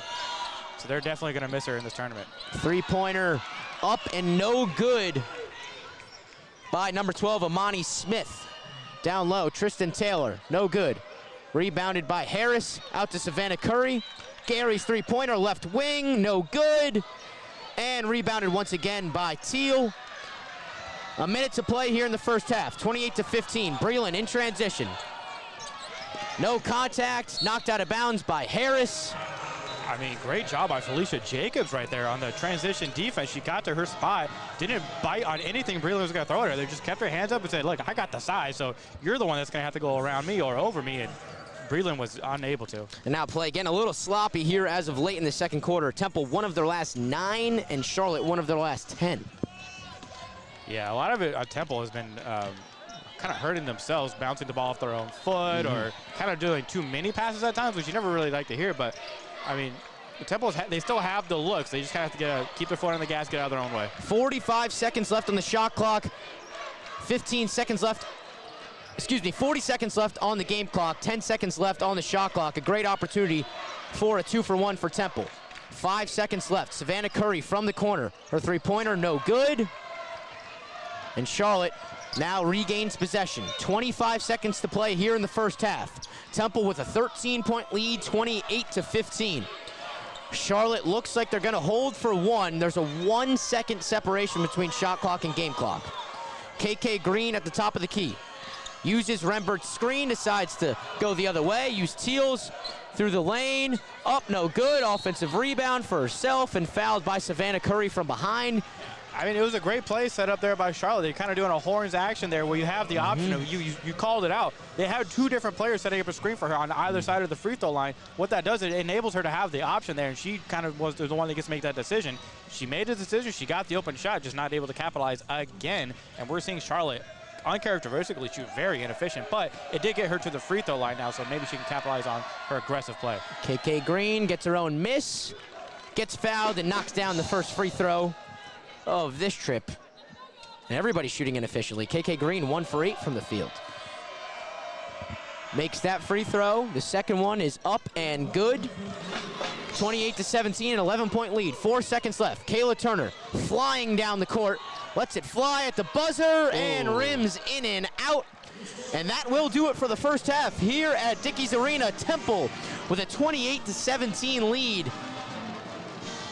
So they're definitely going to miss her in this tournament. Three-pointer up and no good by number 12, Amani Smith. Down low, Tristan Taylor, no good. Rebounded by Harris, out to Savannah Curry. Gary's three-pointer, left wing, no good. And rebounded once again by Teal. A minute to play here in the first half, 28-15. Breland in transition. No contact, knocked out of bounds by Harris. I mean, great job by Felicia Jacobs right there on the transition defense. She got to her spot, didn't bite on anything Breland was going to throw at her. They just kept her hands up and said, look, I got the size, so you're the one that's going to have to go around me or over me, and Breland was unable to. And now play again, a little sloppy here as of late in the second quarter. Temple, one of their last 9, and Charlotte, one of their last 10. Yeah, a lot of it, Temple has been kind of hurting themselves, bouncing the ball off their own foot or kind of doing too many passes at times, which you never really like to hear. But, I mean, the Temples, they still have the looks. They just kind of have to keep their foot on the gas, get out of their own way. 45 seconds left on the shot clock. 40 seconds left on the game clock. 10 seconds left on the shot clock. A great opportunity for a 2-for-1 for Temple. 5 seconds left. Savannah Curry from the corner. Her three-pointer, no good. And Charlotte now regains possession. 25 seconds to play here in the first half. Temple with a 13-point lead, 28-15. Charlotte looks like they're going to hold for one. There's a 1-second separation between shot clock and game clock. KK Green at the top of the key. Uses Rembert's screen, decides to go the other way. Use Teal's through the lane. Up, no good. Offensive rebound for herself and fouled by Savannah Curry from behind. I mean, it was a great play set up there by Charlotte. They're kind of doing a horns action there where you have the option of, you called it out. They had two different players setting up a screen for her on either side of the free throw line. What that does, it enables her to have the option there, and she kind of was the one that gets to make that decision. She made the decision. She got the open shot, just not able to capitalize again. And we're seeing Charlotte uncharacteristically shoot very inefficient, but it did get her to the free throw line now, so maybe she can capitalize on her aggressive play. KK Green gets her own miss, gets fouled, and knocks down the first free throw of this trip. And everybody's shooting inefficiently. KK Green 1 for 8 from the field. Makes that free throw. The second one is up and good. 28-17, an 11-point lead. 4 seconds left. Kayla Turner flying down the court. Lets it fly at the buzzer and rims in and out. And that will do it for the first half here at Dickies Arena. Temple with a 28-17 lead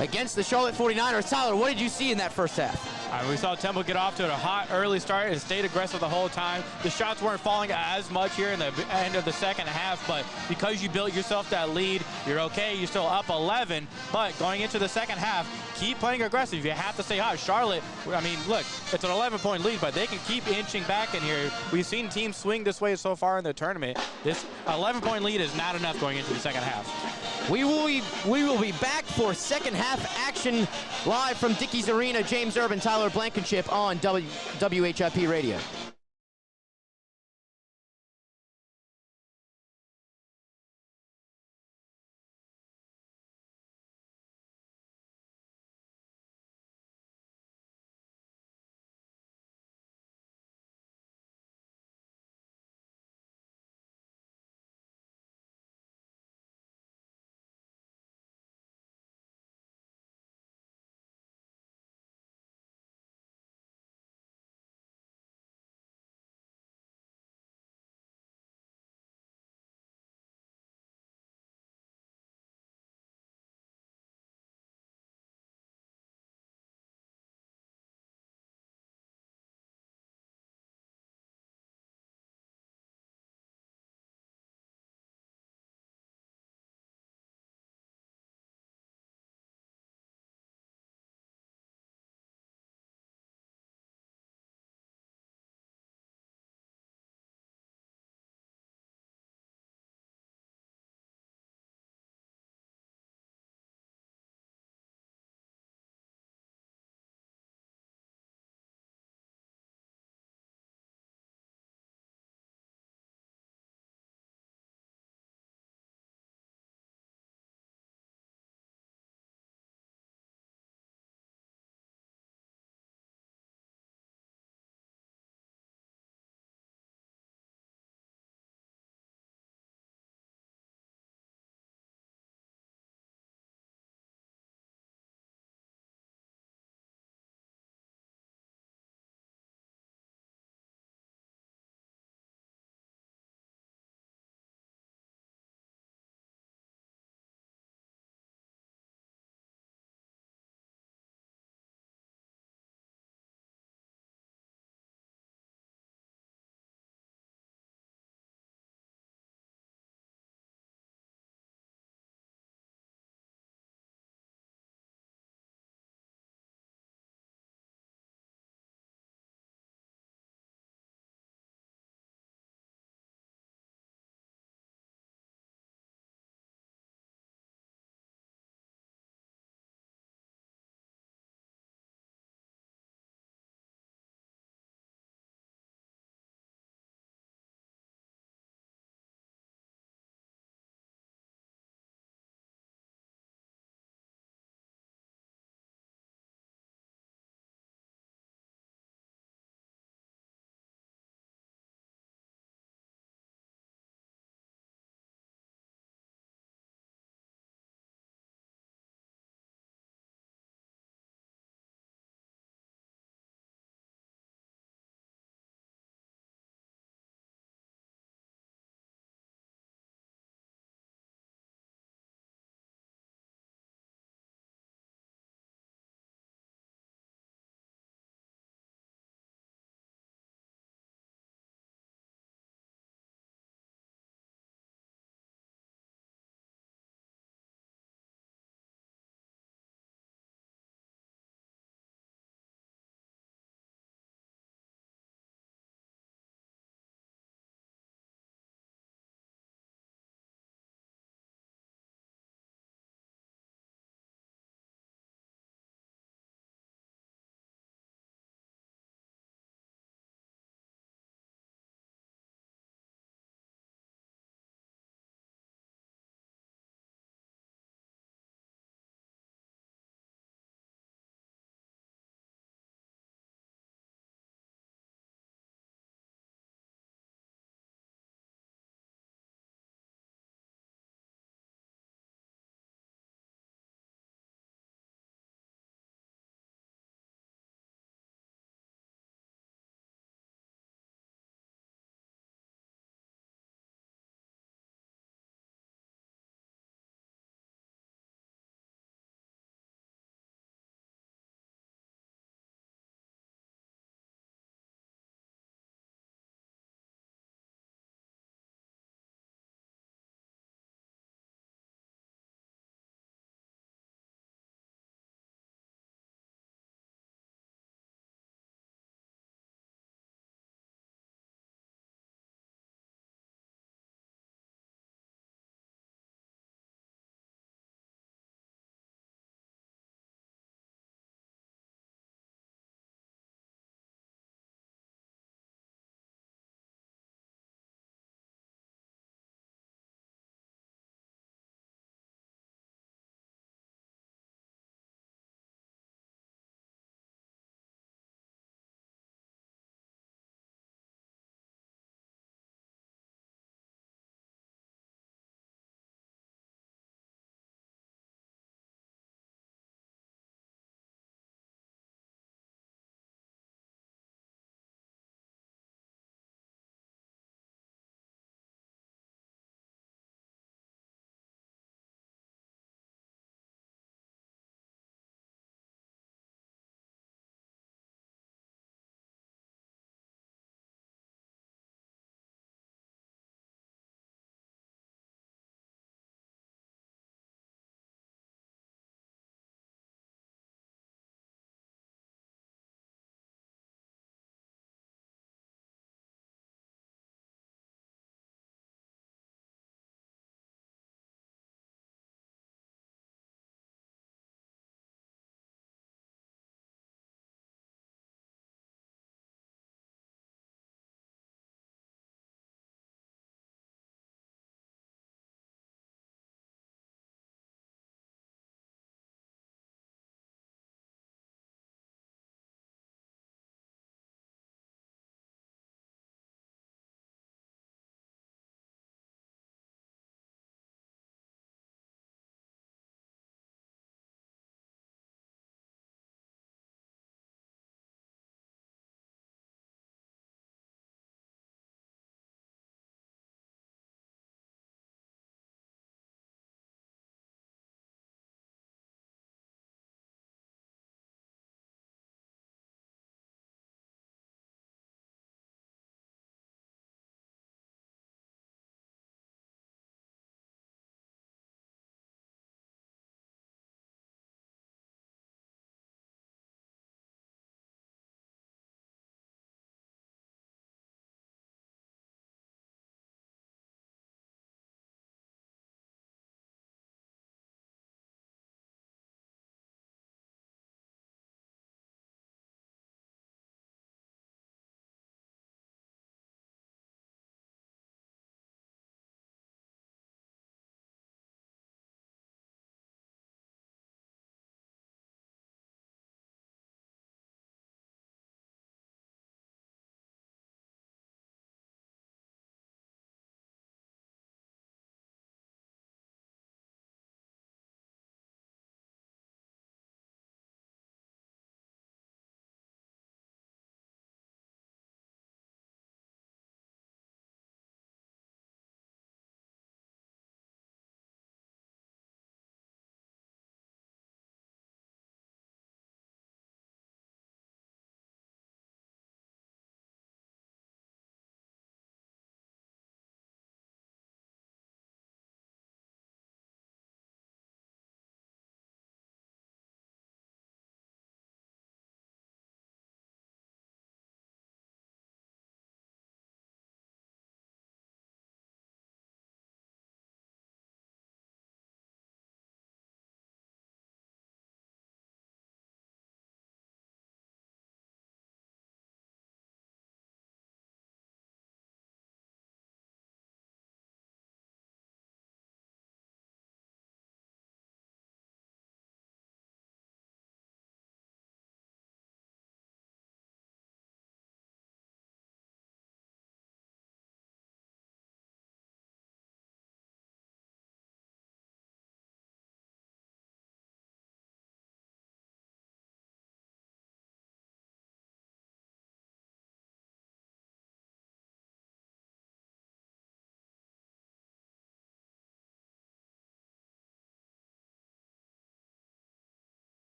against the Charlotte 49ers. Tyler, what did you see in that first half? We saw Temple get off to a hot early start and stayed aggressive the whole time. The shots weren't falling as much here in the end of the second half, but because you built yourself that lead, you're okay. You're still up 11, but going into the second half, keep playing aggressive. You have to stay hot. Charlotte, I mean, look, it's an 11-point lead, but they can keep inching back in here. We've seen teams swing this way so far in the tournament. This 11-point lead is not enough going into the second half. We will be back for second half action live from Dickies Arena. James Urban, Tyler Blankenship on WHIP Radio.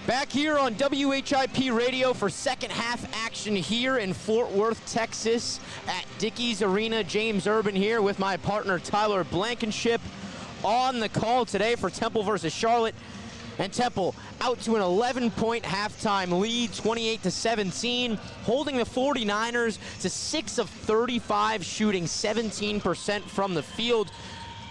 Back here on WHIP Radio for second half action here in Fort Worth, Texas at Dickies Arena. James Urban here with my partner Tyler Blankenship on the call today for Temple versus Charlotte. And Temple out to an 11-point halftime lead, 28-17, holding the 49ers to 6 of 35, shooting 17% from the field.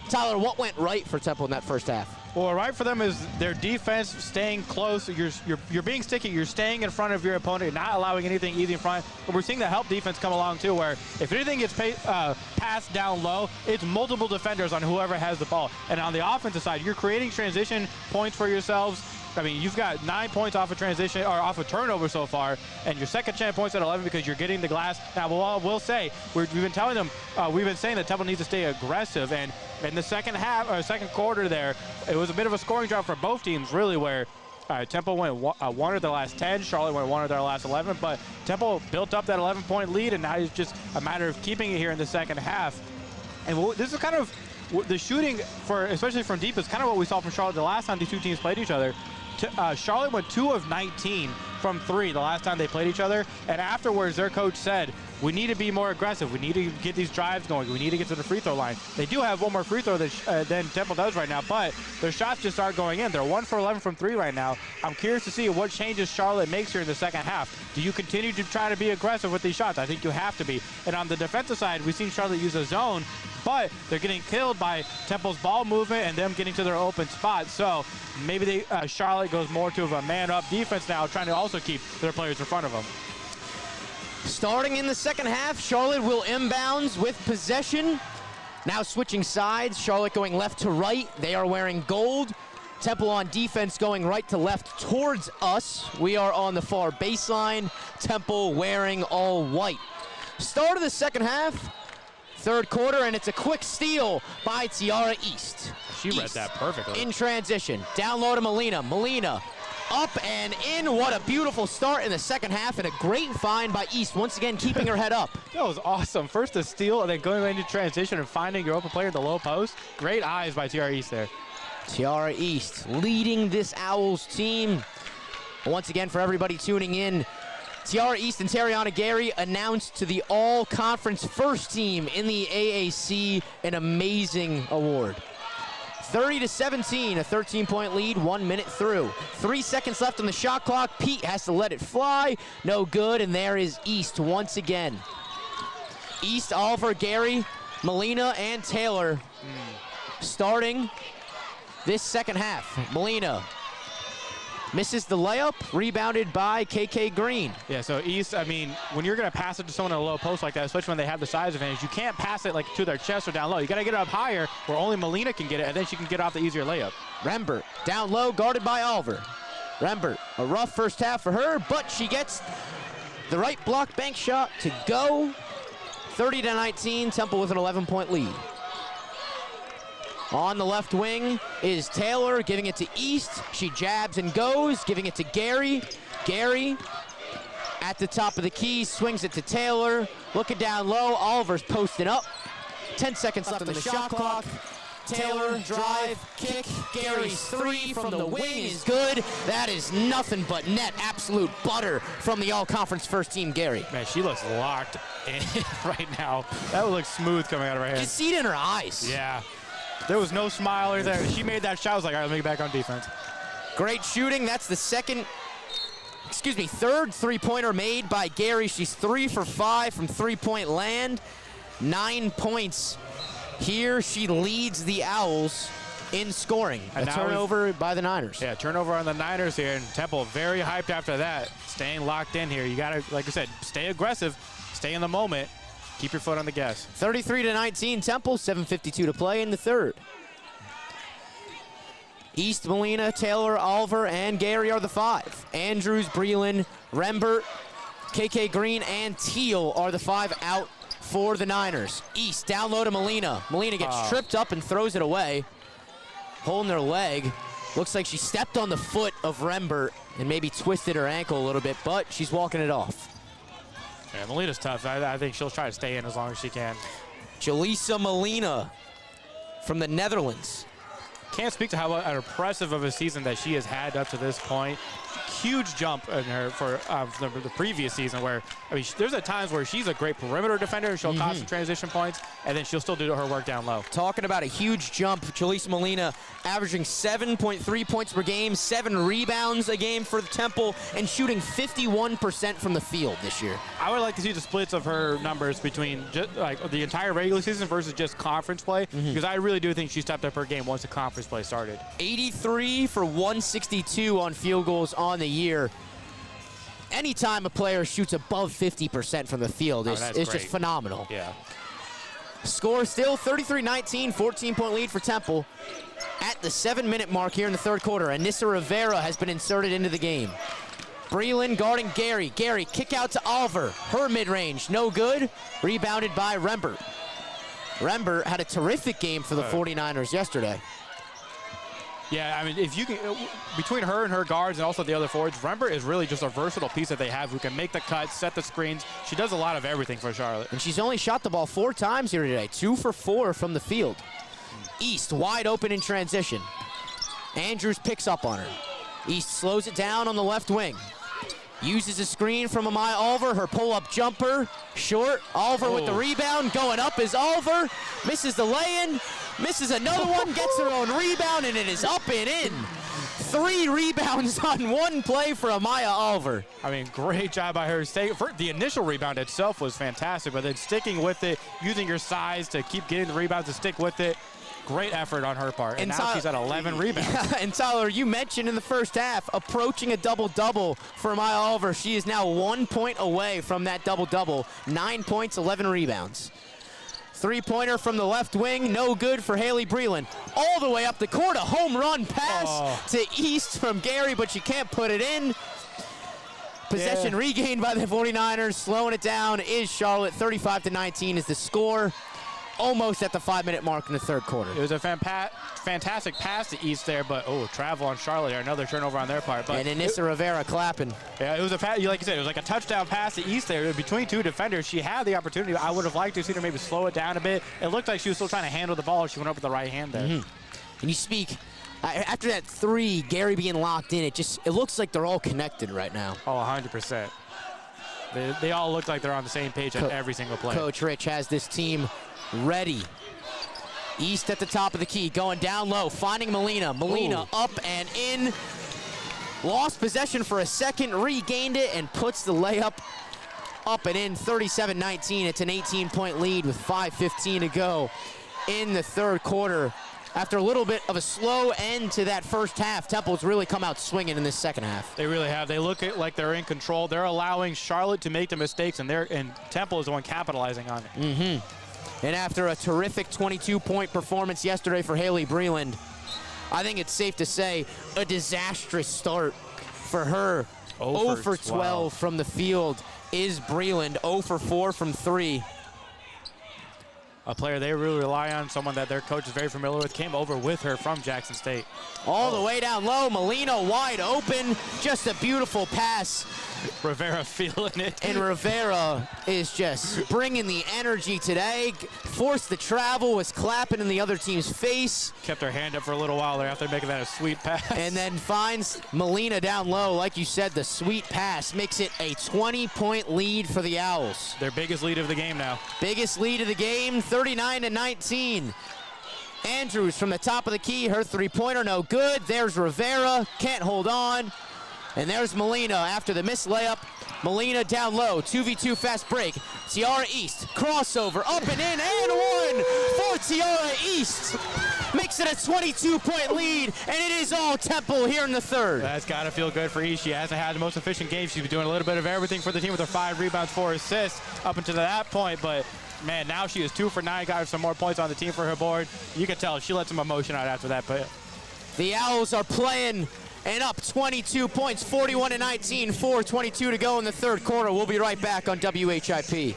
Tyler, what went right for Temple in that first half? Well, right for them is their defense staying close. You're being sticky. You're staying in front of your opponent. You're not allowing anything easy in front. But we're seeing the help defense come along too, where if anything gets passed down low, it's multiple defenders on whoever has the ball. And on the offensive side, you're creating transition points for yourselves. I mean, you've got 9 points off of transition or off of turnover so far, and your second chance points at 11 because you're getting the glass. Now, we'll say we've been telling them, we've been saying that Temple needs to stay aggressive, and in the second half or second quarter there, it was a bit of a scoring drop for both teams, really, where Temple went 1 of their last 10, Charlotte went 1 of their last 11, but Temple built up that 11-point lead, and now it's just a matter of keeping it here in the second half. And this is kind of the shooting for, especially from deep, is kind of what we saw from Charlotte the last time these two teams played each other. Charlotte went 2 of 19 from 3 the last time they played each other, and afterwards their coach said, we need to be more aggressive. We need to get these drives going. We need to get to the free throw line. They do have 1 more free throw than Temple does right now, but their shots just aren't going in. They're 1 for 11 from 3 right now. I'm curious to see what changes Charlotte makes here in the second half. Do you continue to try to be aggressive with these shots? I think you have to be. And on the defensive side, we've seen Charlotte use a zone, but they're getting killed by Temple's ball movement and them getting to their open spot. So maybe Charlotte goes more to a man-up defense now, trying to also keep their players in front of them. Starting in the second half, Charlotte will inbounds with possession. Now switching sides, Charlotte going left to right. They are wearing gold. Temple on defense going right to left towards us. We are on the far baseline. Temple wearing all white. Start of the second half, third quarter, and it's a quick steal by Tiara East. She read that perfectly. In transition, down low to Molina. Molina up and in. What a beautiful start in the second half, and a great find by East, once again keeping her head up. That was awesome. First a steal, and then going into transition and finding your open player at the low post. Great eyes by Tiara East there. Tiara East leading this Owls team. Once again, for everybody tuning in, Tiara East and Tariana Gary announced to the all-conference first team in the AAC, an amazing award. 30-17, a 13-point lead, 1 minute through. 3 seconds left on the shot clock. Pete has to let it fly. No good, and there is East once again. East, Oliver, Gary, Molina, and Taylor starting this second half. Molina misses the layup, rebounded by KK Green. Yeah, so East, I mean, when you're going to pass it to someone at a low post like that, especially when they have the size advantage, you can't pass it like to their chest or down low. You got to get it up higher where only Molina can get it, and then she can get off the easier layup. Rembert down low, guarded by Oliver. Rembert, a rough first half for her, but she gets the right block bank shot to go. 30-19, Temple with an 11-point lead. On the left wing is Taylor, giving it to East. She jabs and goes, giving it to Gary. Gary at the top of the key, swings it to Taylor. Looking down low, Oliver's posting up. 10 seconds left on the shot clock. Taylor, drive, kick. Gary's 3 from the wing is good. That is nothing but net, absolute butter from the all-conference first team, Gary. Man, she looks locked in right now. That would look smooth coming out of her hand. You see it in her eyes. Yeah. There was no smile or there. She made that shot. I was like, all right, let me get back on defense. Great shooting. That's the third three-pointer made by Gary. She's 3 for 5 from three-point land. 9 points here. She leads the Owls in scoring. A turnover by the Niners. Yeah, turnover on the Niners here, and Temple very hyped after that. Staying locked in here. You got to, like I said, stay aggressive, stay in the moment. Keep your foot on the gas. 33-19 Temple, 7:52 to play in the third. East, Molina, Taylor, Oliver, and Gary are the 5. Andrews, Breland, Rembert, KK Green, and Teal are the 5 out for the Niners. East, down low to Molina. Molina gets tripped up and throws it away. Holding their leg. Looks like she stepped on the foot of Rembert and maybe twisted her ankle a little bit, but she's walking it off. Yeah, Molina's tough. I think she'll try to stay in as long as she can. Jaleesa Molina from the Netherlands. can't speak to how impressive of a season that she has had up to this point. Huge jump in her for the previous season where, I mean, there's at times where she's a great perimeter defender and she'll cost some transition points, and then she'll still do her work down low. Talking about a huge jump, Chalisa Molina averaging 7.3 points per game, 7 rebounds a game for the Temple, and shooting 51% from the field this year. I would like to see the splits of her numbers between just, like the entire regular season versus just conference play, because I really do think she stepped up her game once the conference play started. 83 for 162 on field goals on the year. Anytime a player shoots above 50% from the field is just phenomenal. Yeah. Score still 33-19, 14-point lead for Temple. At the 7-minute mark here in the third quarter, Anissa Rivera has been inserted into the game. Breland guarding Gary. Gary, kick out to Oliver. Her mid-range, no good. Rebounded by Rembert. Rembert had a terrific game for the 49ers yesterday. Yeah, I mean, if you can, between her and her guards and also the other forwards, Rembert is really just a versatile piece that they have who can make the cuts, set the screens. She does a lot of everything for Charlotte. And she's only shot the ball 4 times here today, 2 for 4 from the field. East wide open in transition. Andrews picks up on her. East slows it down on the left wing. Uses a screen from Amaya Oliver, her pull-up jumper, short. Oliver with the rebound, going up is Oliver, misses the lay-in, misses another one, gets her own rebound, and it is up and in. 3 rebounds on 1 play for Amaya Oliver. I mean, great job by her. The initial rebound itself was fantastic, but then sticking with it, using your size to keep getting the rebounds to stick with it. Great effort on her part, and now she's at 11 rebounds. Yeah, and Tyler, you mentioned in the first half, approaching a double-double for Amaya Oliver. She is now 1 point away from that double-double. 9 points, 11 rebounds. 3-pointer from the left wing, no good for Haley Breland. All the way up the court, a home run pass to East from Gary, but she can't put it in. Possession regained by the 49ers, slowing it down is Charlotte. 35-19 is the score. Almost at the 5-minute mark in the third quarter. It was a fantastic pass to East there, but travel on Charlotte there, another turnover on their part. But and Anissa Rivera clapping. Yeah, it was like you said, it was like a touchdown pass to East there between 2 defenders. She had the opportunity. I would have liked to see her maybe slow it down a bit. It looked like she was still trying to handle the ball. She went up with the right hand there. And you speak, after that 3, Gary being locked in, it looks like they're all connected right now. Oh, 100%. They all look like they're on the same page at every single play. Coach Rich has this team ready. East at the top of the key, going down low, finding Molina. Molina up and in. Lost possession for a second, regained it, and puts the layup up and in. 37-19. It's an 18-point lead with 5:15 to go in the third quarter. After a little bit of a slow end to that first half, Temple's really come out swinging in this second half. They really have. They look like they're in control. They're allowing Charlotte to make the mistakes, and Temple is the one capitalizing on it. And after a terrific 22-point performance yesterday for Haley Breland, I think it's safe to say a disastrous start for her. 0 for 12 from the field is Breland. 0 for 4 from 3. A player they really rely on, someone that their coach is very familiar with, came over with her from Jackson State. All the way down low, Molina wide open, just a beautiful pass. Rivera feeling it. And Rivera is just bringing the energy today. Forced the travel, was clapping in the other team's face. Kept her hand up for a little while there after making that a sweet pass. And then finds Molina down low. Like you said, the sweet pass makes it a 20-point lead for the Owls. Their biggest lead of the game now. Biggest lead of the game, 39-19. Andrews from the top of the key, her 3-pointer, no good. There's Rivera, can't hold on. And there's Molina after the missed layup. Molina down low, 2v2 fast break. Tiara East, crossover, up and in, and 1 for Tiara East. Makes it a 22-point lead, and it is all Temple here in the third. That's got to feel good for East. She hasn't had the most efficient game. She's been doing a little bit of everything for the team with her 5 rebounds, 4 assists up until that point, but man, now she is 2 for 9, got some more points on the team for her board. You can tell she let some emotion out after that play. The Owls are playing and up 22 points, 41-19, 4:22 to go in the third quarter. We'll be right back on WHIP.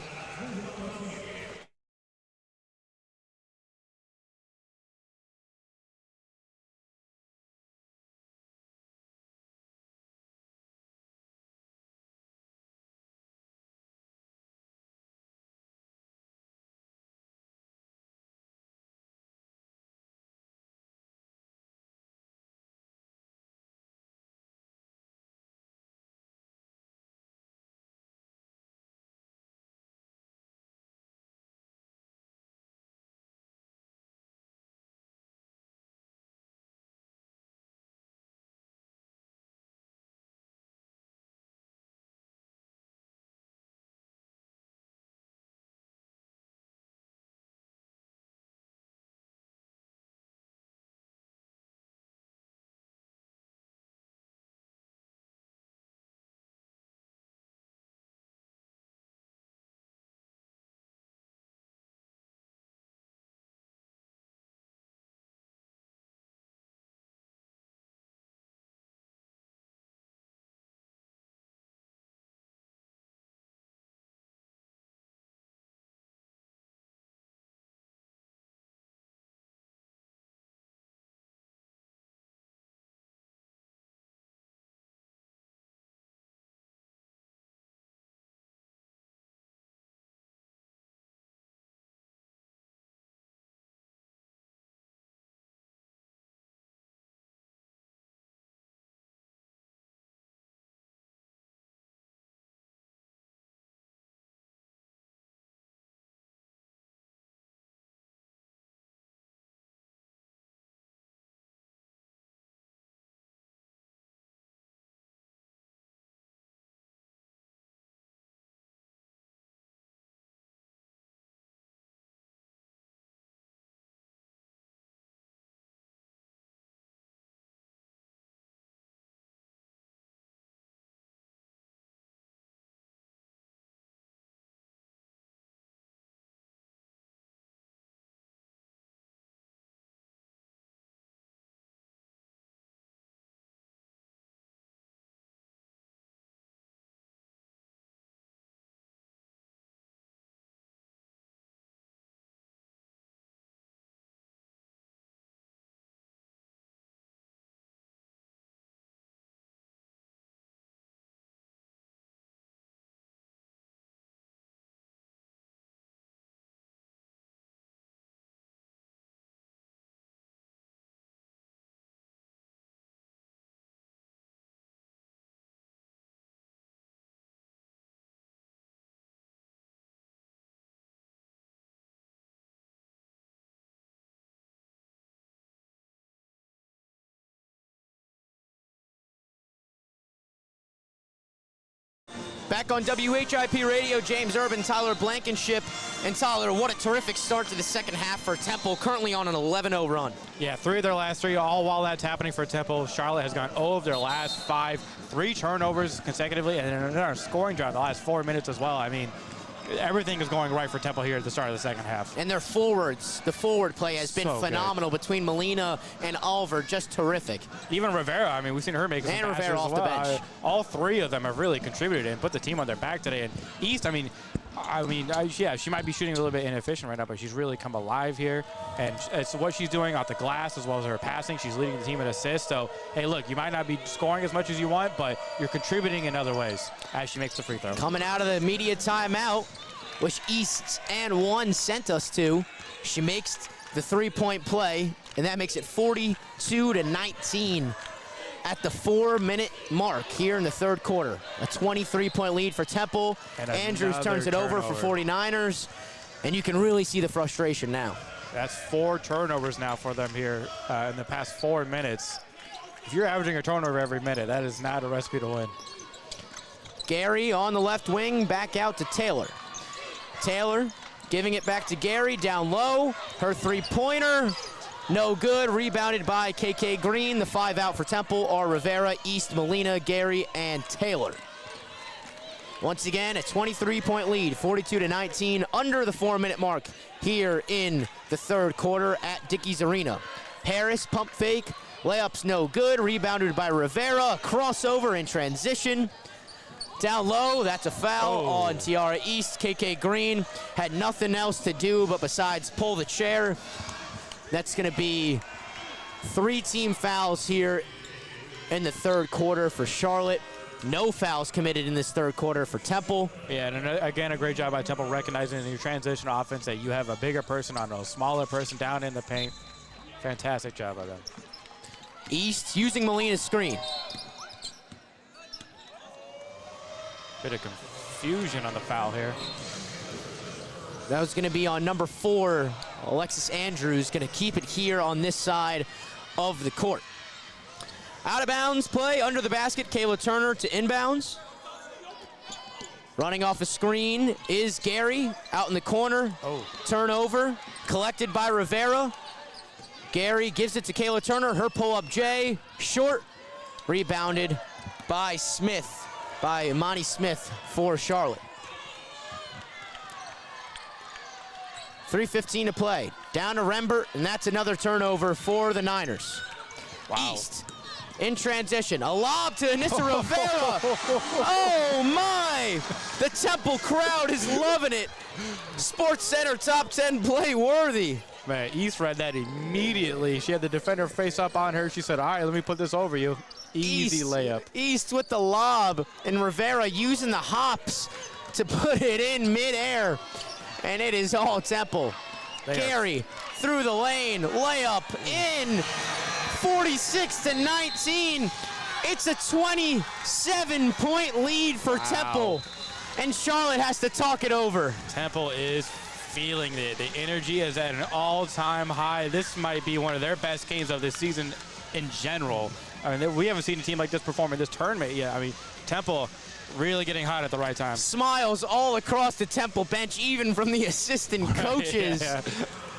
Back on WHIP Radio, James Urban, Tyler Blankenship. And Tyler, what a terrific start to the second half for Temple, currently on an 11-0 run. Yeah, 3 of their last 3, all while that's happening for Temple. Charlotte has gone 0 of their last 5, 3 turnovers consecutively, and another scoring drive the last 4 minutes as well. I mean, everything is going right for Temple here at the start of the second half. And their forwards, the forward play has been So phenomenal between Molina and Oliver, just terrific. Even Rivera, I mean, we've seen her make some passes Rivera as off the well. bench. All 3 of them have really contributed and put the team on their back today. And East, yeah, she might be shooting a little bit inefficient right now, but she's really come alive here. And it's what she's doing off the glass as well as her passing. She's leading the team in assists. So, hey, look, you might not be scoring as much as you want, but you're contributing in other ways as she makes the free throw. Coming out of the media timeout, which East and 1 sent us to, she makes the 3-point play, and that makes it 42-19 at the 4-minute mark here in the third quarter. A 23-point lead for Temple. Andrews turns it over for 49ers, and you can really see the frustration now. That's 4 turnovers now for them here in the past 4 minutes. If you're averaging a turnover every minute, that is not a recipe to win. Gary on the left wing, back out to Taylor. Taylor giving it back to Gary, down low. Her 3-pointer, no good. Rebounded by KK Green. The 5 out for Temple are Rivera, East, Molina, Gary, and Taylor. Once again, a 23-point lead, 42-19, under the 4-minute mark here in the third quarter at Dickies Arena. Harris, pump fake, layup's no good. Rebounded by Rivera, crossover in transition. Down low, that's a foul on Tiara East. KK Green had nothing else to do but besides pull the chair. That's going to be 3 team fouls here in the third quarter for Charlotte. No fouls committed in this third quarter for Temple. Yeah, and again, a great job by Temple recognizing in your transition offense that you have a bigger person on a smaller person down in the paint. Fantastic job by them. East using Molina's screen. Bit of confusion on the foul here. That was going to be on number 4, Alexis Andrews, going to keep it here on this side of the court. Out of bounds play under the basket, Kayla Turner to inbounds. Running off a screen is Gary out in the corner. Turnover collected by Rivera. Gary gives it to Kayla Turner. Her pull-up J, short. Rebounded by Smith, by Imani Smith for Charlotte. 3:15 to play. Down to Rembert, and that's another turnover for the Niners. Wow. East in transition. A lob to Anissa Rivera. Oh, my! The Temple crowd is loving it. Sports Center top 10 play worthy. Man, East read that immediately. She had the defender face up on her. She said, all right, let me put this over you. Easy layup. East with the lob, and Rivera using the hops to put it in midair. And it is all Temple. Gary through the lane, layup in, 46-19. It's a 27-point lead for Temple, and Charlotte has to talk it over. Temple is feeling it. The energy is at an all-time high. This might be one of their best games of this season in general. I mean, we haven't seen a team like this perform in this tournament yet. I mean, Temple really getting hot at the right time. Smiles all across the Temple bench, even from the assistant coaches.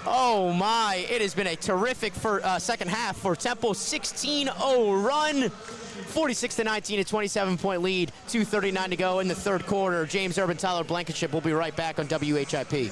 Oh my, it has been a terrific second half for Temple. 16-0 run, 46-19, a 27-point lead, 2:39 to go in the third quarter. James Urban, Tyler Blankenship will be right back on WHIP.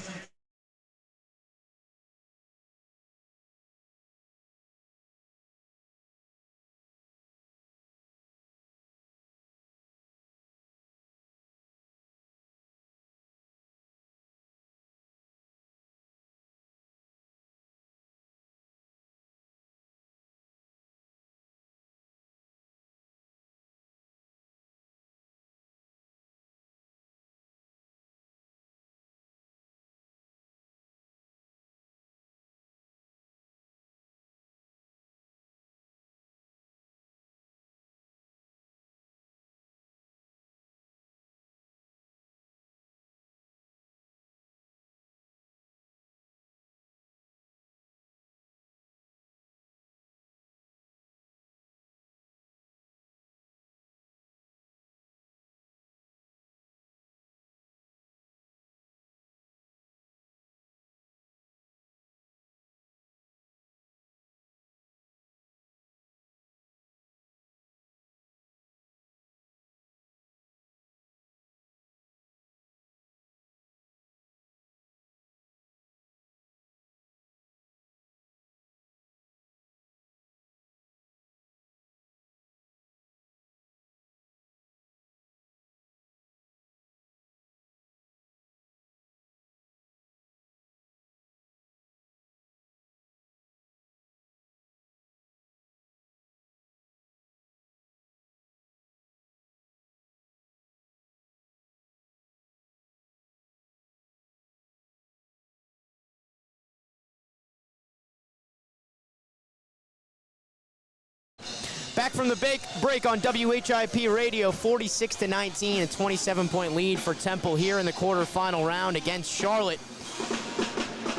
Back from the break on WHIP Radio, 46-19, a 27-point lead for Temple here in the quarterfinal round against Charlotte.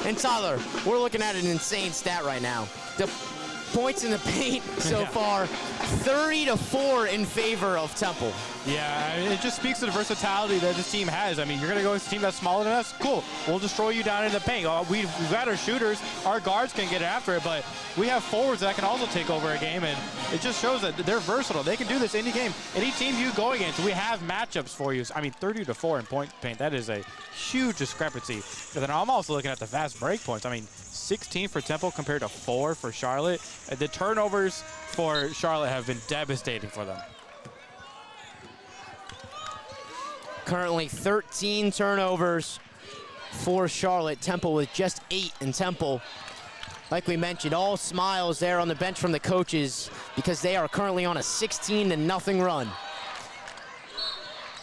And Tyler, we're looking at an insane stat right now. The points in the paint so far, 30-4 in favor of Temple. Yeah, I mean, it just speaks to the versatility that this team has. I mean, you're going to go against a team that's smaller than us? Cool. We'll destroy you down in the paint. We've got our shooters. Our guards can get after it, but we have forwards that can also take over a game, and it just shows that they're versatile. They can do this any game. Any team you go against, we have matchups for you. I mean, 30-4 in point paint, that is a huge discrepancy. And then I'm also looking at the fast break points. I mean, 16 for Temple compared to 4 for Charlotte. The turnovers for Charlotte have been devastating for them. Currently 13 turnovers for Charlotte. Temple with just 8, and Temple, like we mentioned, all smiles there on the bench from the coaches because they are currently on a 16-0 run.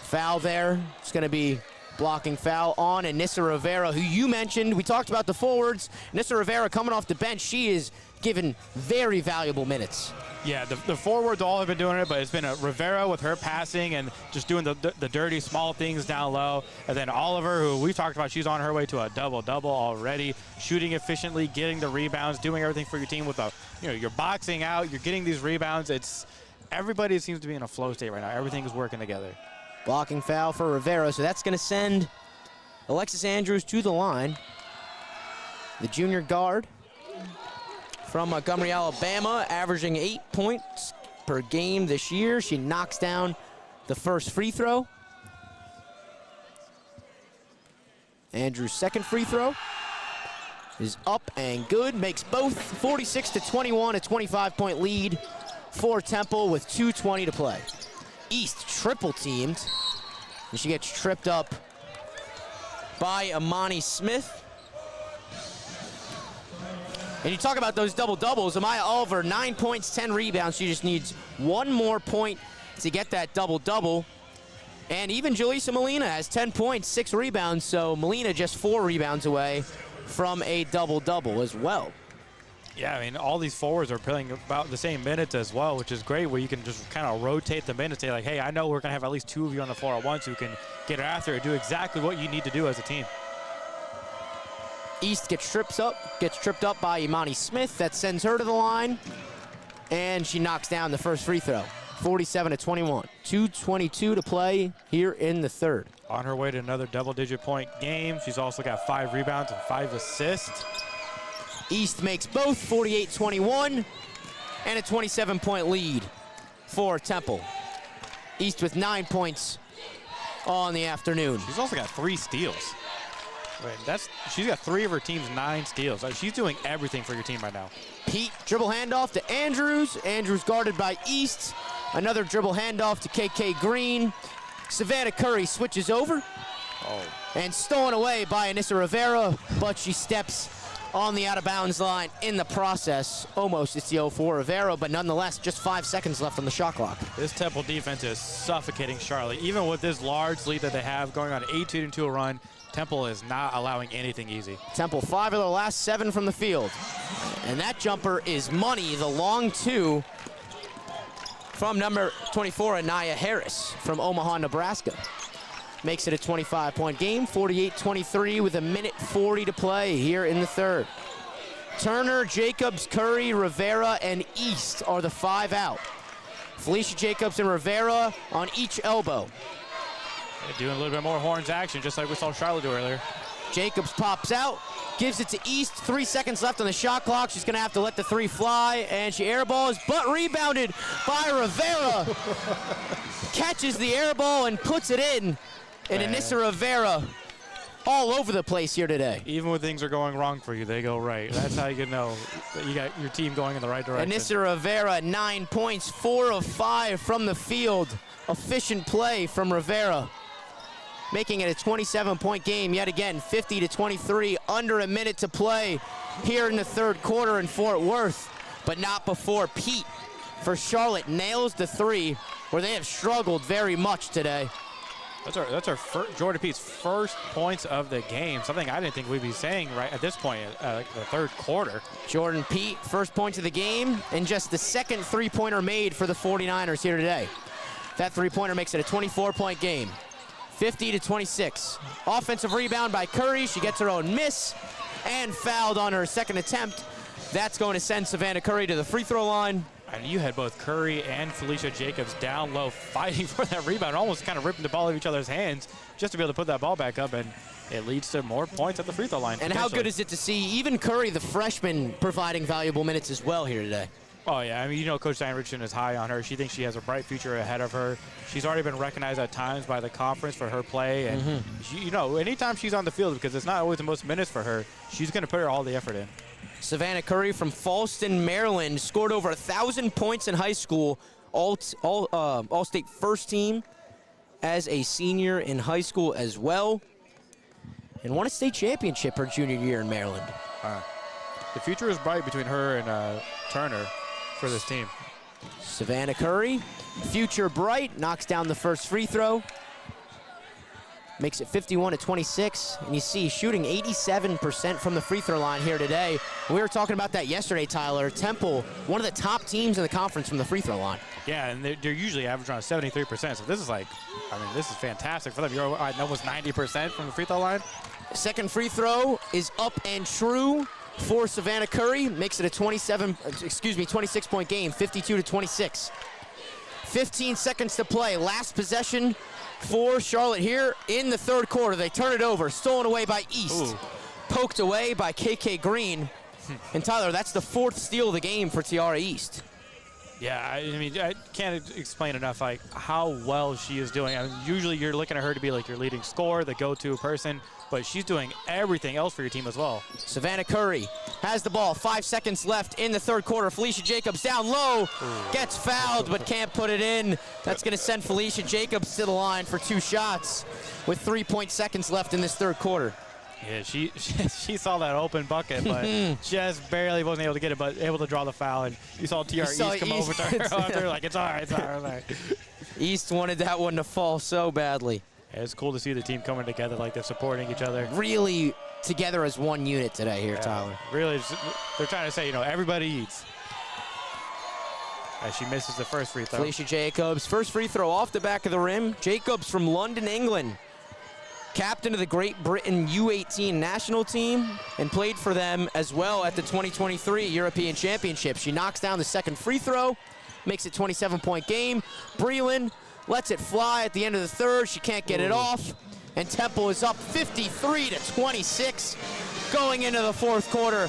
Foul there. It's going to be blocking foul on Anissa Rivera, who you mentioned. We talked about the forwards. Anissa Rivera coming off the bench. She is given very valuable minutes. Yeah, the forwards all have been doing it, but it's been Rivera with her passing and just doing the dirty small things down low. And then Oliver, who we talked about, she's on her way to a double-double already, shooting efficiently, getting the rebounds, doing everything for your team with you're boxing out, you're getting these rebounds. Everybody seems to be in a flow state right now. Everything is working together. Blocking foul for Rivera, so that's going to send Alexis Andrews to the line. The junior guard from Montgomery, Alabama, averaging 8 points per game this year. She knocks down the first free throw. Andrews' second free throw is up and good, makes both. 46-21, a 25-point lead for Temple with 2:20 to play. East triple teamed, and she gets tripped up by Amani Smith. And you talk about those double-doubles. Amaya Oliver, 9 points, 10 rebounds. She just needs one more point to get that double-double. And even Jaleesa Molina has 10 points, 6 rebounds, so Molina just 4 rebounds away from a double-double as well. Yeah, I mean, all these forwards are playing about the same minutes as well, which is great, where you can just kind of rotate the minutes. Say, like, hey, I know we're going to have at least 2 of you on the floor at once who can get after it, do exactly what you need to do as a team. East gets tripped up by Imani Smith. That sends her to the line, and she knocks down the first free throw. 47-21. 2:22 to play here in the third. On her way to another double-digit point game. She's also got 5 rebounds and 5 assists. East makes both, 48-21, and a 27-point lead for Temple. East with 9 points on the afternoon. She's also got 3 steals. She's got 3 of her team's 9 steals. She's doing everything for your team right now. Pete, dribble handoff to Andrews. Andrews guarded by East. Another dribble handoff to KK Green. Savannah Curry switches over. And stolen away by Anissa Rivera, but she steps on the out-of-bounds line in the process. Almost it's the 0 for Rivera, but nonetheless, just 5 seconds left on the shot clock. This Temple defense is suffocating Charlotte. Even with this large lead that they have, going on an 18-2 run, Temple is not allowing anything easy. Temple 5 of their last 7 from the field. And that jumper is money, the long 2 from number 24, Anaya Harris from Omaha, Nebraska. Makes it a 25-point game, 48-23 with 1:40 to play here in the third. Turner, Jacobs, Curry, Rivera, and East are the 5 out. Felicia Jacobs and Rivera on each elbow. They're doing a little bit more horns action, just like we saw Charlotte do earlier. Jacobs pops out, gives it to East. 3 seconds left on the shot clock. She's going to have to let the 3 fly, and she airballs, but rebounded by Rivera. Catches the airball and puts it in. And Anissa Rivera all over the place here today. Even when things are going wrong for you, they go right. That's how you can know that you got your team going in the right direction. Anissa Rivera, 9 points, 4 of 5 from the field. Efficient play from Rivera, making it a 27-point game yet again, 50-23, under a minute to play here in the third quarter in Fort Worth, but not before Pete for Charlotte nails the 3, where they have struggled very much today. That's our Jordan Pete's first points of the game. Something I didn't think we'd be saying right at this point, like the third quarter. Jordan Pete, first points of the game, and just the second three-pointer made for the 49ers here today. That three-pointer makes it a 24-point game. 50-26. Offensive rebound by Curry. She gets her own miss and fouled on her second attempt. That's going to send Savannah Curry to the free throw line. And you had both Curry and Felicia Jacobs down low fighting for that rebound, almost kind of ripping the ball out of each other's hands just to be able to put that ball back up, and it leads to more points at the free throw line. And how good is it to see even Curry, the freshman, providing valuable minutes as well here today? Oh, yeah. I mean, you know, Coach Diane Richardson is high on her. She thinks she has a bright future ahead of her. She's already been recognized at times by the conference for her play. And, she, you know, anytime she's on the field, because it's not always the most minutes for her, she's going to put all the effort in. Savannah Curry from Falston, Maryland, scored over 1,000 points in high school, all-state first team as a senior in high school as well, and won a state championship her junior year in Maryland. The future is bright between her and Turner for this team. Savannah Curry, future bright, knocks down the first free throw. Makes it 51-26, and you see shooting 87% from the free throw line here today. We were talking about that yesterday, Tyler. Temple, one of the top teams in the conference from the free throw line. Yeah, and they're usually averaging around 73%, so this is like, I mean, this is fantastic for them. You're at almost 90% from the free throw line. Second free throw is up and true for Savannah Curry. Makes it a 26-point game, 52-26. 15 seconds to play, last possession for Charlotte here in the third quarter. They turn it over, stolen away by East. Ooh. Poked away by KK Green. And Tyler, that's the fourth steal of the game for Tiara East. Yeah, I mean, I can't explain enough like how well she is doing. I mean, usually you're looking at her to be like your leading scorer, the go-to person, but she's doing everything else for your team as well. Savannah Curry has the ball, 5 seconds left in the third quarter. Felicia Jacobs down low, gets fouled but can't put it in. That's going to send Felicia Jacobs to the line for 2 shots with 3.2 left in this third quarter. Yeah, she saw that open bucket, but just barely wasn't able to get it, but able to draw the foul. And you saw TR East come over to her after, like, it's all right, it's all right. East wanted that one to fall so badly. Yeah, it's cool to see the team coming together like they're supporting each other. Really together as one unit today here, yeah, Tyler. Really, they're trying to say, you know, everybody eats. As she misses the first free throw. Felicia Jacobs, first free throw off the back of the rim. Jacobs from London, England. Captain of the Great Britain U18 national team and played for them as well at the 2023 European Championship. She knocks down the second free throw, makes it 27-point game. Breland lets it fly at the end of the third. She can't get it off, and Temple is up 53-26 going into the fourth quarter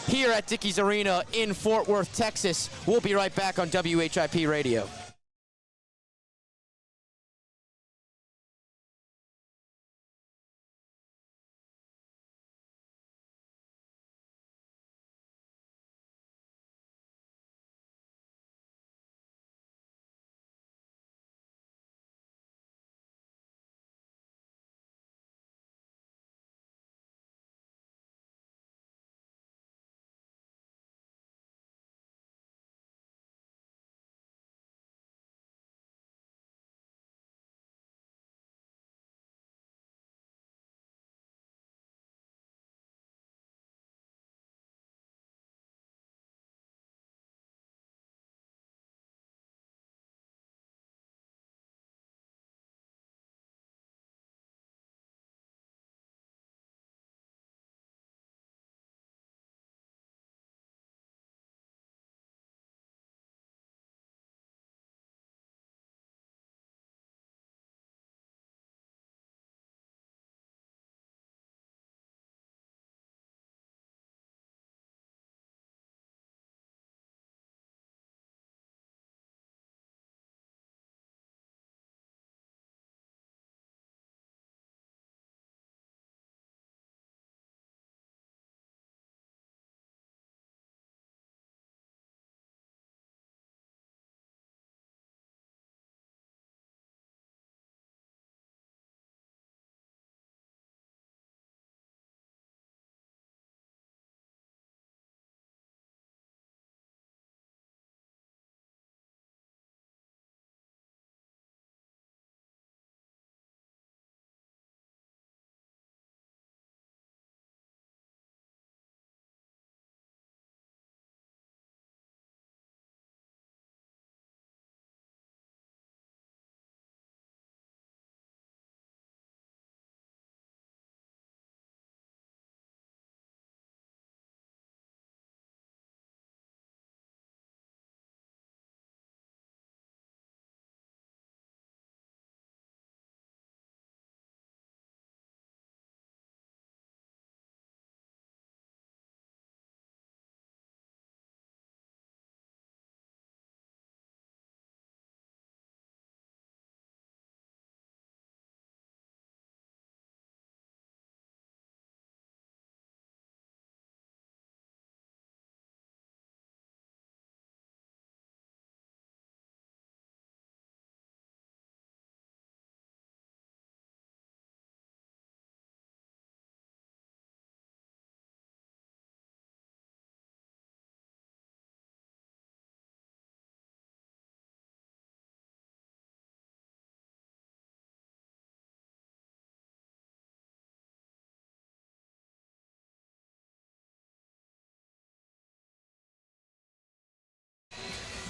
here at Dickies Arena in Fort Worth, Texas. We'll be right back on WHIP Radio.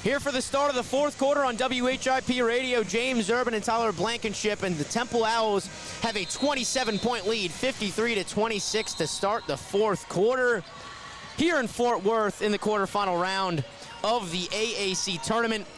Here for the start of the fourth quarter on WHIP Radio, James Urban and Tyler Blankenship, and the Temple Owls have a 27-point lead, 53-26 to start the fourth quarter. Here in Fort Worth in the quarterfinal round of the AAC tournament.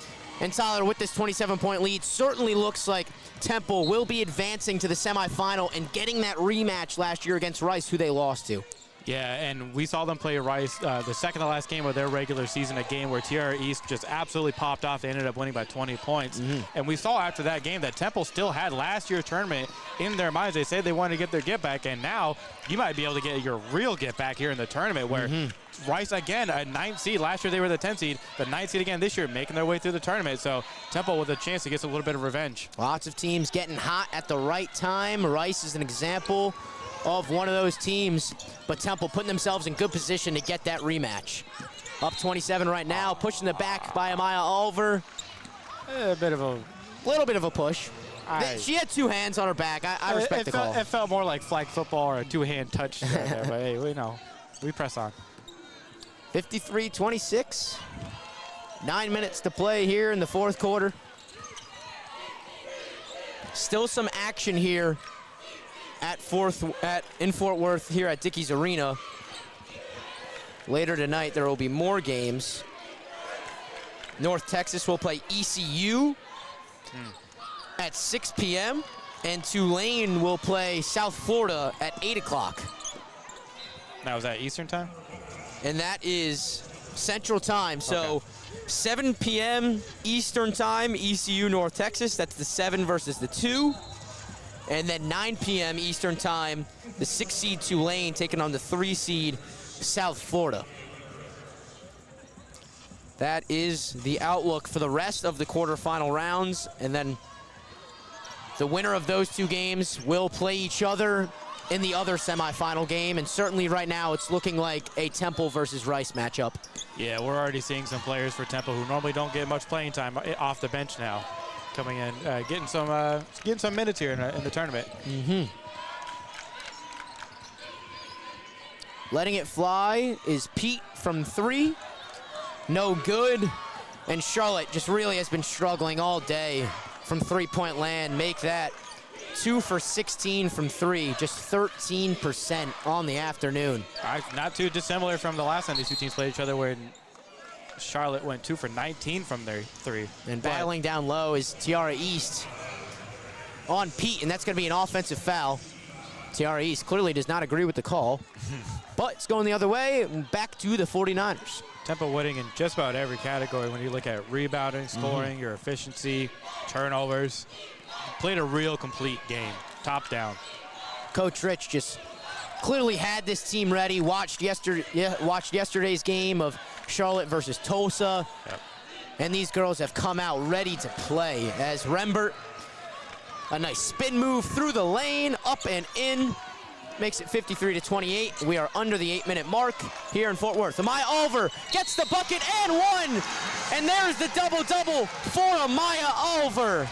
And Tyler, with this 27-point lead, certainly looks like Temple will be advancing to the semifinal and getting that rematch last year against Rice, who they lost to. Yeah, and we saw them play Rice the second to last game of their regular season, a game where Tiara East just absolutely popped off. They ended up winning by 20 points. And we saw after that game that Temple still had last year's tournament in their minds. They said they wanted to get their get back, and now you might be able to get your real get back here in the tournament where Rice, again, a 9th seed. Last year they were the 10th seed. The 9th seed again this year, making their way through the tournament. So Temple with a chance to get a little bit of revenge. Lots of teams getting hot at the right time. Rice is an example of one of those teams, but Temple putting themselves in good position to get that rematch. Up 27 right now, pushing the back by Amaya Oliver. A little bit of a push. She had two hands on her back. I respect the call. It felt more like flag football or a two-hand touch there, but hey, we know. We press on. 53-26. 9 minutes to play here in the fourth quarter. Still some action here in Fort Worth here at Dickies Arena. Later tonight there will be more games. North Texas will play ECU at 6 p.m. and Tulane will play South Florida at 8 o'clock. Now, is that Eastern time? And that is Central time. So 7 p.m. Eastern time, ECU North Texas. That's the 7 versus the 2. And then 9 p.m. Eastern time, the 6 seed Tulane taking on the 3 seed South Florida. That is the outlook for the rest of the quarterfinal rounds. And then the winner of those two games will play each other in the other semifinal game. And certainly right now it's looking like a Temple versus Rice matchup. Yeah, we're already seeing some players for Temple who normally don't get much playing time off the bench now, coming in, getting some minutes here in the tournament. Letting it fly is Pete from 3. No good. And Charlotte just really has been struggling all day from three-point land. Make that 2 for 16 from 3, just 13% on the afternoon. Not too dissimilar from the last time these two teams played each other, where Charlotte went 2 for 19 from their 3. And battling down low is Tiara East on Pete, and that's going to be an offensive foul. Tiara East clearly does not agree with the call, but it's going the other way, back to the 49ers. Temple winning in just about every category when you look at rebounding, scoring, your efficiency, turnovers. Played a real complete game, top down. Coach Rich just clearly had this team ready. Watched yesterday's game of Charlotte versus Tulsa. And these girls have come out ready to play as Rembert, a nice spin move through the lane, up and in. Makes it 53-28. We are under the 8-minute mark here in Fort Worth. Amaya Oliver gets the bucket and one. And there's the double-double for Amaya Oliver.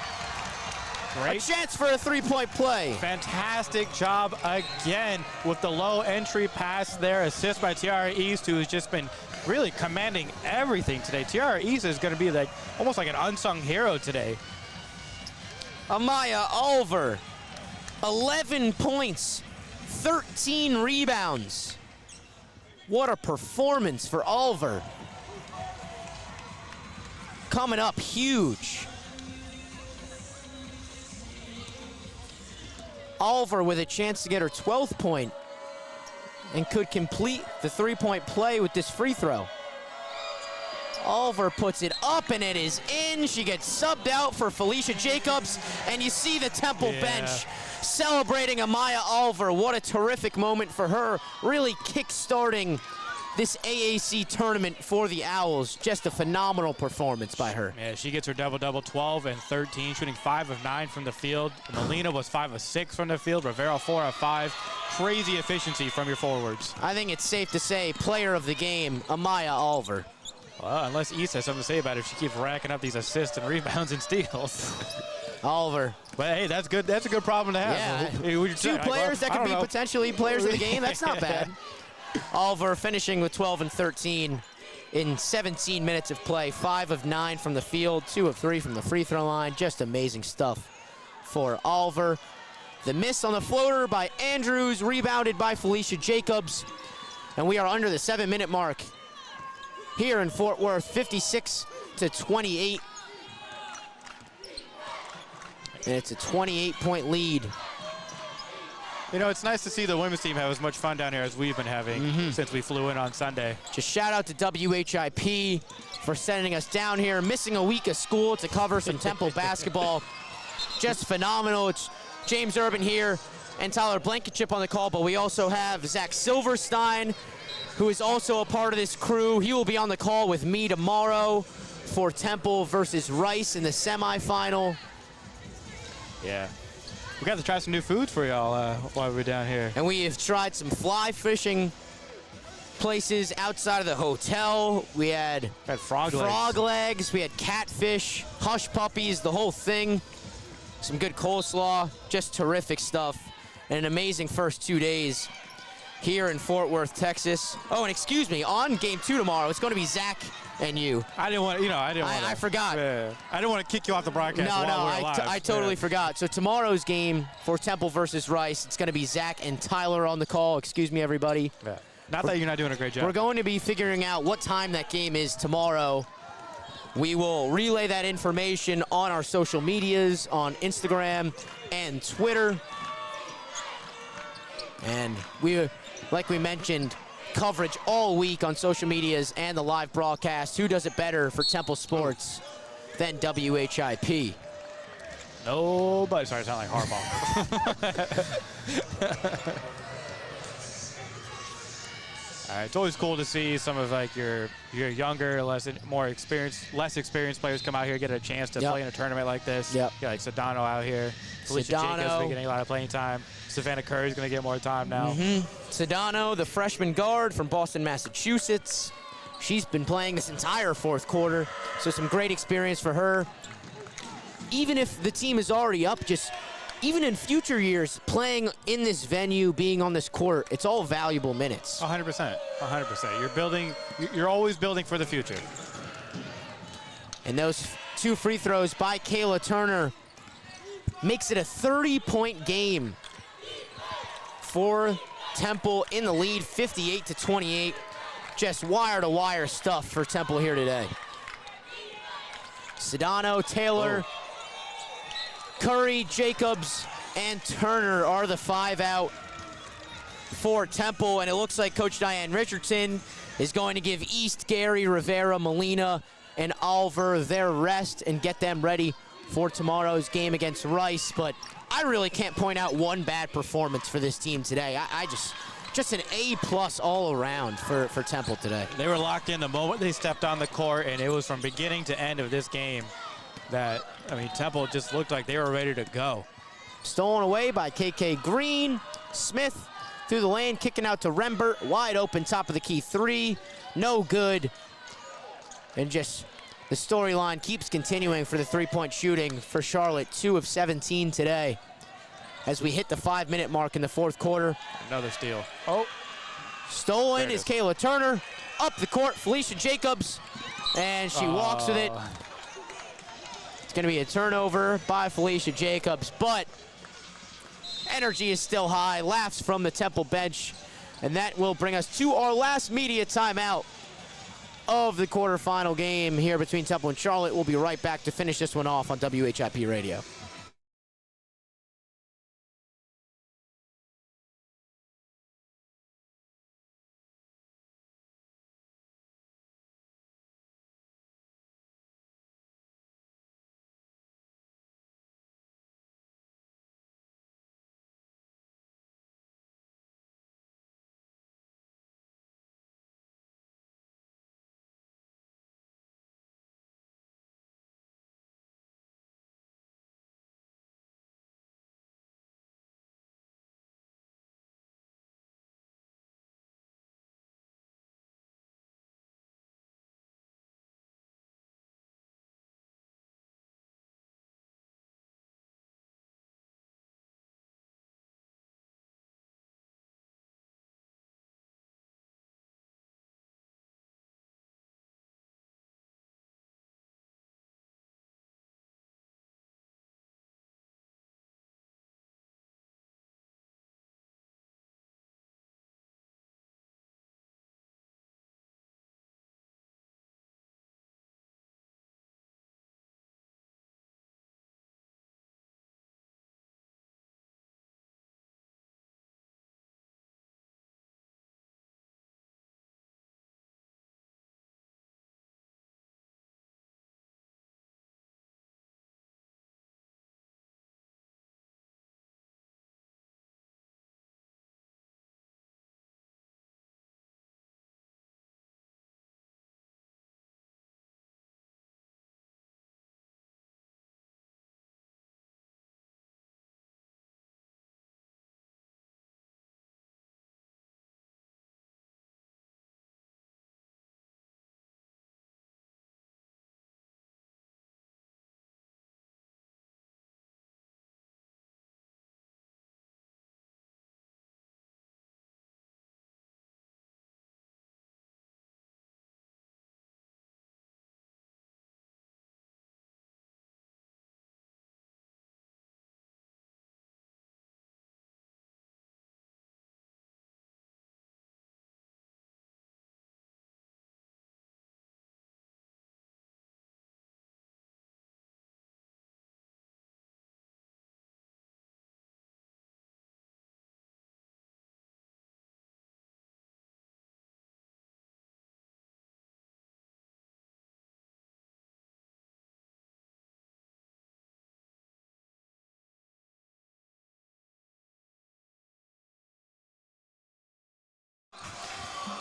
Great. A chance for a three-point play. Fantastic job again with the low entry pass there. Assist by Tiara East, who has just been really commanding everything today. Tiara East is going to be almost like an unsung hero today. Amaya Oliver, 11 points, 13 rebounds. What a performance for Oliver. Coming up huge. Oliver with a chance to get her 12th point and could complete the three-point play with this free throw. Oliver puts it up and it is in. She gets subbed out for Felicia Jacobs, and you see the Temple bench celebrating Amaya Oliver. What a terrific moment for her, really kick-starting this AAC tournament for the Owls. Just a phenomenal performance by her. Yeah, she gets her double-double, 12 and 13, shooting 5 of 9 from the field. Molina was 5 of 6 from the field. Rivera 4 of 5. Crazy efficiency from your forwards. I think it's safe to say player of the game, Amaya Oliver. Well, unless East has something to say about it, if she keeps racking up these assists and rebounds and steals. Oliver. But hey, that's good. That's a good problem to have. Yeah. Two players that could be potentially players of the game. That's not bad. Oliver finishing with 12 and 13. in 17 minutes of play. 5 of 9 from the field, 2 of 3 from the free throw line. Just amazing stuff for Oliver. The miss on the floater by Andrews, rebounded by Felicia Jacobs. And we are under the 7-minute mark here in Fort Worth, 56-28. And it's a 28-point lead. You know, it's nice to see the women's team have as much fun down here as we've been having since we flew in on Sunday. Just shout out to WHIP for sending us down here, missing a week of school to cover some Temple basketball. Just phenomenal. It's James Urban here and Tyler Blankenship on the call, but we also have Zach Silverstein, who is also a part of this crew. He will be on the call with me tomorrow for Temple versus Rice in the semifinal. Yeah. We got to try some new foods for y'all while we're down here. And we have tried some fly fishing places outside of the hotel. We had frog legs, we had catfish, hush puppies, the whole thing. Some good coleslaw, just terrific stuff. And an amazing first 2 days here in Fort Worth, Texas. Oh, and excuse me, on game 2 tomorrow, it's going to be Zach and you. I didn't want, I forgot. I didn't want to kick you off the broadcast. I totally forgot. So tomorrow's game for Temple versus Rice, it's going to be Zach and Tyler on the call. Excuse me, everybody. Yeah. Not that you're not doing a great job. We're going to be figuring out what time that game is tomorrow. We will relay that information on our social medias, on Instagram and Twitter. And we, like we mentioned, coverage all week on social medias and the live broadcast. Who does it better for Temple sports than WHIP? Nobody. Sorry, I sound like Harbaugh. It's always cool to see some of like your younger, less experienced players come out here, get a chance to play in a tournament like this. Yep. Yeah, like Sedano out here. Felicia Jacobs been getting a lot of playing time. Savannah Curry's going to get more time now. Sedano, the freshman guard from Boston, Massachusetts. She's been playing this entire fourth quarter, so some great experience for her. Even if the team is already up, even in future years, playing in this venue, being on this court, it's all valuable minutes. 100%. 100%. You're always building for the future. And those 2 free throws by Kayla Turner makes it a 30-point game for Temple in the lead, 58-28. Just wire-to-wire stuff for Temple here today. Sedano, Taylor, Curry, Jacobs, and Turner are the 5 out for Temple, and it looks like Coach Diane Richardson is going to give East, Gary, Rivera, Molina, and Oliver their rest and get them ready for tomorrow's game against Rice. But I really can't point out one bad performance for this team today. I just an A+ all around for Temple today. They were locked in the moment they stepped on the court, and it was from beginning to end of this game that, Temple just looked like they were ready to go. Stolen away by KK Green. Smith through the lane, kicking out to Rembert. Wide open, top of the key 3. No good. And just the storyline keeps continuing for the 3-point shooting for Charlotte. 2 of 17 today as we hit the 5-minute mark in the fourth quarter. Another steal. Stolen is Kayla Turner. Up the court, Felicia Jacobs. And she walks with it. It's going to be a turnover by Felicia Jacobs, but energy is still high. Laughs from the Temple bench. And that will bring us to our last media timeout of the quarterfinal game here between Temple and Charlotte. We'll be right back to finish this one off on WHIP Radio.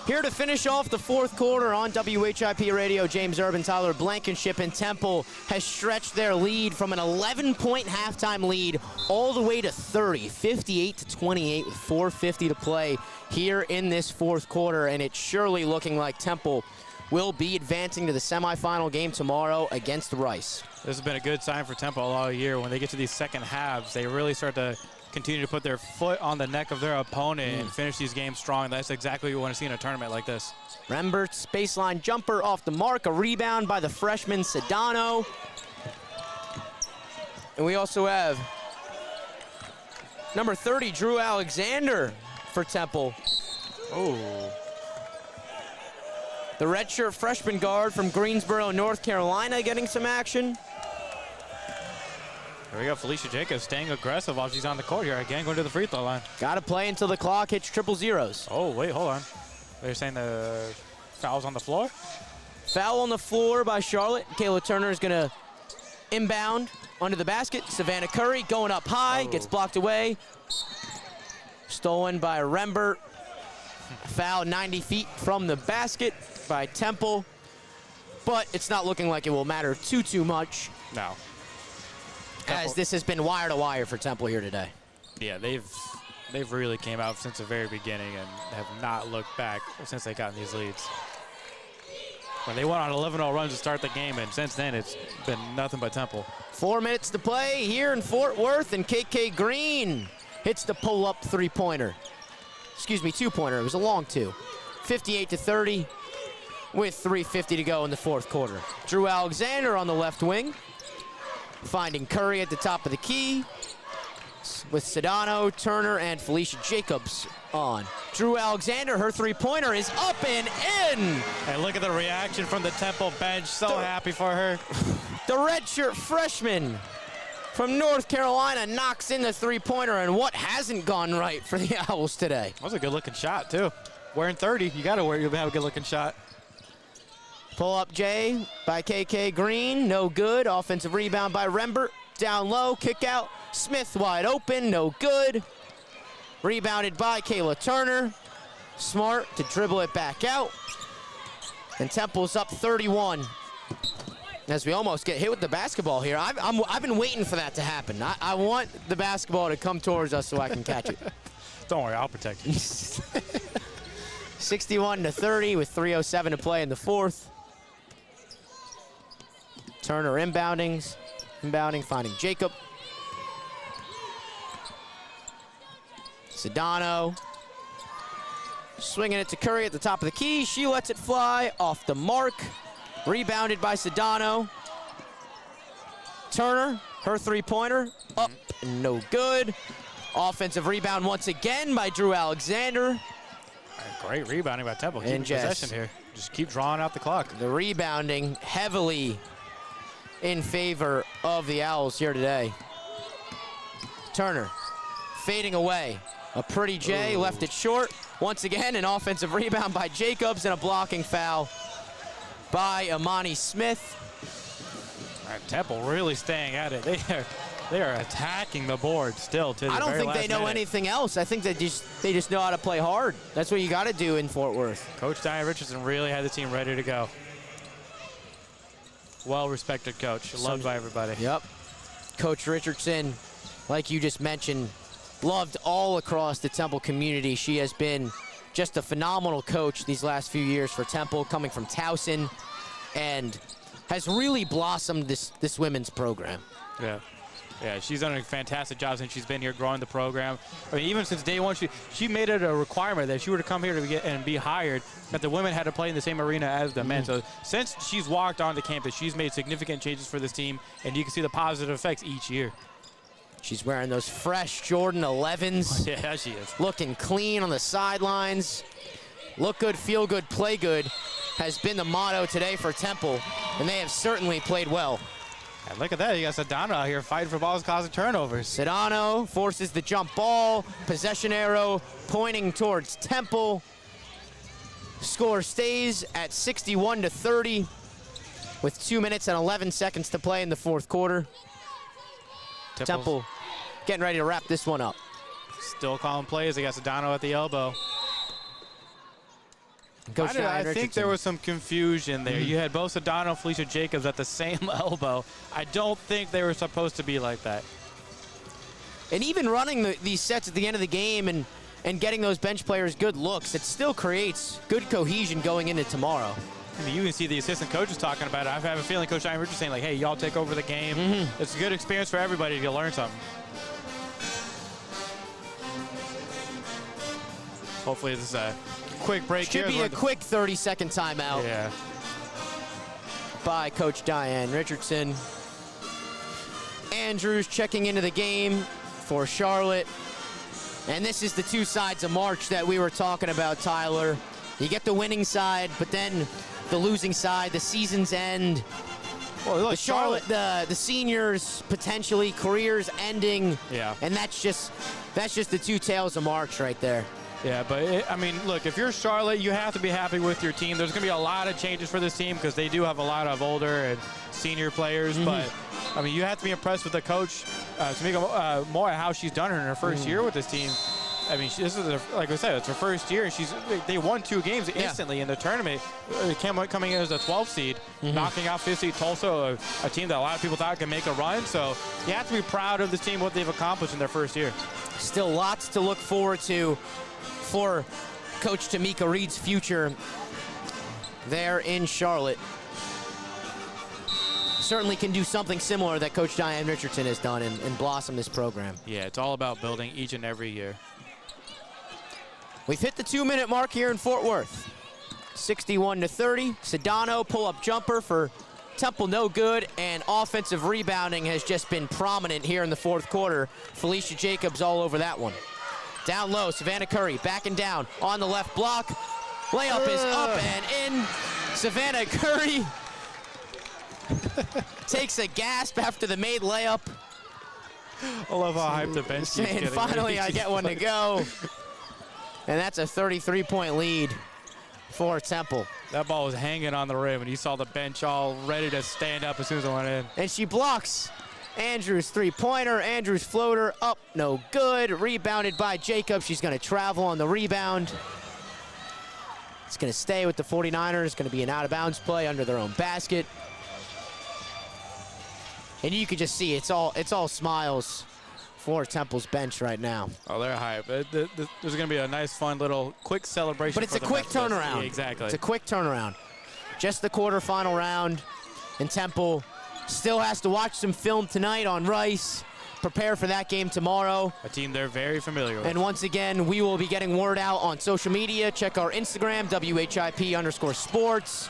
Here to finish off the fourth quarter on WHIP Radio, James Urban, Tyler Blankenship, and Temple has stretched their lead from an 11-point halftime lead all the way to 30, 58-28 with 4:50 to play here in this fourth quarter, and it's surely looking like Temple will be advancing to the semifinal game tomorrow against Rice. This has been a good sign for Temple all year. When they get to these second halves, they really start to continue to put their foot on the neck of their opponent and finish these games strong. That's exactly what we want to see in a tournament like this. Rembert's baseline jumper off the mark, a rebound by the freshman Sedano. And we also have number 30, Drew Alexander for Temple. Oh. The redshirt freshman guard from Greensboro, North Carolina, getting some action. There we go, Felicia Jacobs staying aggressive while she's on the court here. Again, going to the free throw line. Got to play until the clock hits triple zeros. Oh, wait, hold on. They're saying the foul's on the floor? Foul on the floor by Charlotte. Kayla Turner is going to inbound under the basket. Savannah Curry going up high, gets blocked away. Stolen by Rembert. Foul 90 feet from the basket by Temple. But it's not looking like it will matter too much. No. As this has been wire to wire for Temple here today. Yeah, they've really came out since the very beginning and have not looked back since they got in these leads. When they went on 11-0 runs to start the game, and since then it's been nothing but Temple. 4 minutes to play here in Fort Worth, and KK Green hits the pull-up three-pointer. Excuse me, two-pointer. It was a long two. 58-30 with 3:50 to go in the fourth quarter. Drew Alexander on the left wing, finding Curry at the top of the key with Sedano, Turner, and Felicia Jacobs on. Drew Alexander, her three-pointer is up and in. And look at the reaction from the Temple bench. So happy for her. The redshirt freshman from North Carolina knocks in the three-pointer, and what hasn't gone right for the Owls today? That was a good-looking shot, too. Wearing 30, you got to have a good-looking shot. Pull-up J by KK Green, no good. Offensive rebound by Rembert, down low, kick out. Smith wide open, no good. Rebounded by Kayla Turner. Smart to dribble it back out. And Temple's up 31. As we almost get hit with the basketball here. I've been waiting for that to happen. I want the basketball to come towards us so I can catch it. Don't worry, I'll protect you. 61-30 with 3:07 to play in the fourth. Turner inbounding, finding Jacob. Sedano swinging it to Curry at the top of the key. She lets it fly off the mark. Rebounded by Sedano. Turner, her three-pointer, up and no good. Offensive rebound once again by Drew Alexander. Great rebounding by Temple. Keeping possession here. Just keep drawing out the clock. The rebounding heavily in favor of the Owls here today. Turner fading away. A pretty J left it short. Once again, an offensive rebound by Jacobs and a blocking foul by Amani Smith. All right, Temple really staying at it. They are attacking the board still to the I don't very think they last know minute. anything else. I think they just know how to play hard. That's what you got to do in Fort Worth. Coach Diane Richardson really had the team ready to go. Well-respected coach, loved by everybody. Yep. Coach Richardson, like you just mentioned, loved all across the Temple community. She has been just a phenomenal coach these last few years for Temple, coming from Towson, and has really blossomed this women's program. Yeah, she's done a fantastic job since she's been here growing the program. I mean, even since day one, she made it a requirement that if she were to come here and be hired, that the women had to play in the same arena as the men. So since she's walked onto campus, she's made significant changes for this team, and you can see the positive effects each year. She's wearing those fresh Jordan 11s. Yeah, she is. Looking clean on the sidelines. Look good, feel good, play good has been the motto today for Temple, and they have certainly played well. And look at that, you got Sedano out here fighting for balls, causing turnovers. Sedano forces the jump ball. Possession arrow pointing towards Temple. Score stays at 61-30 with 2 minutes and 11 seconds to play in the fourth quarter. Temple getting ready to wrap this one up. Still calling plays. They got Sedano at the elbow. Coach Diane I think there Richardson. was some confusion there. You had both Sedano and Felicia Jacobs at the same elbow. I don't think they were supposed to be like that. And even running these sets at the end of the game and getting those bench players good looks, it still creates good cohesion going into tomorrow. I mean, you can see the assistant coaches talking about it. I have a feeling Coach Diane Richardson saying, like, hey, y'all take over the game. It's a good experience for everybody to learn something. Hopefully this is a quick break here. Should be a quick 30-second timeout by Coach Diane Richardson. Andrews checking into the game for Charlotte. And this is the two sides of March that we were talking about, Tyler. You get the winning side, but then the losing side, the season's end. Well, look, the Charlotte, the seniors potentially careers ending. Yeah. And that's just the two tails of March right there. Yeah, but I mean, look, if you're Charlotte, you have to be happy with your team. There's going to be a lot of changes for this team because they do have a lot of older and senior players. But I mean, you have to be impressed with the coach, Tamika Moore, how she's done in her first year with this team. I mean, this is like I said, it's her first year. They won 2 games instantly in the tournament. Coming in as a 12 seed, knocking out 5th seed Tulsa, a team that a lot of people thought could make a run. So you have to be proud of this team, what they've accomplished in their first year. Still lots to look forward to for Coach Tamika Reed's future there in Charlotte. Certainly can do something similar that Coach Diane Richardson has done and blossom this program. Yeah, it's all about building each and every year. We've hit the 2-minute mark here in Fort Worth. 61-30. Sedano pull-up jumper for Temple, no good, and offensive rebounding has just been prominent here in the fourth quarter. Felicia Jacobs all over that one. Down low, Savannah Curry backing down on the left block. Layup is up and in. Savannah Curry takes a gasp after the made layup. I love how hyped the bench keeps getting. And finally, I get one to go. And that's a 33-point lead for Temple. That ball was hanging on the rim, and you saw the bench all ready to stand up as soon as it went in. And she blocks Andrews' three-pointer. Andrews' floater up, no good. Rebounded by Jacob. She's going to travel on the rebound. It's going to stay with the 49ers. It's going to be an out-of-bounds play under their own basket. And you can just see it's all smiles for Temple's bench right now. Oh, they're hype. There's going to be a nice, fun little quick celebration. But it's a quick turnaround. Yeah, exactly. It's a quick turnaround. Just the quarterfinal round, and Temple still has to watch some film tonight on Rice, prepare for that game tomorrow. A team they're very familiar with. And once again, we will be getting word out on social media. Check our Instagram, WHIP_sports.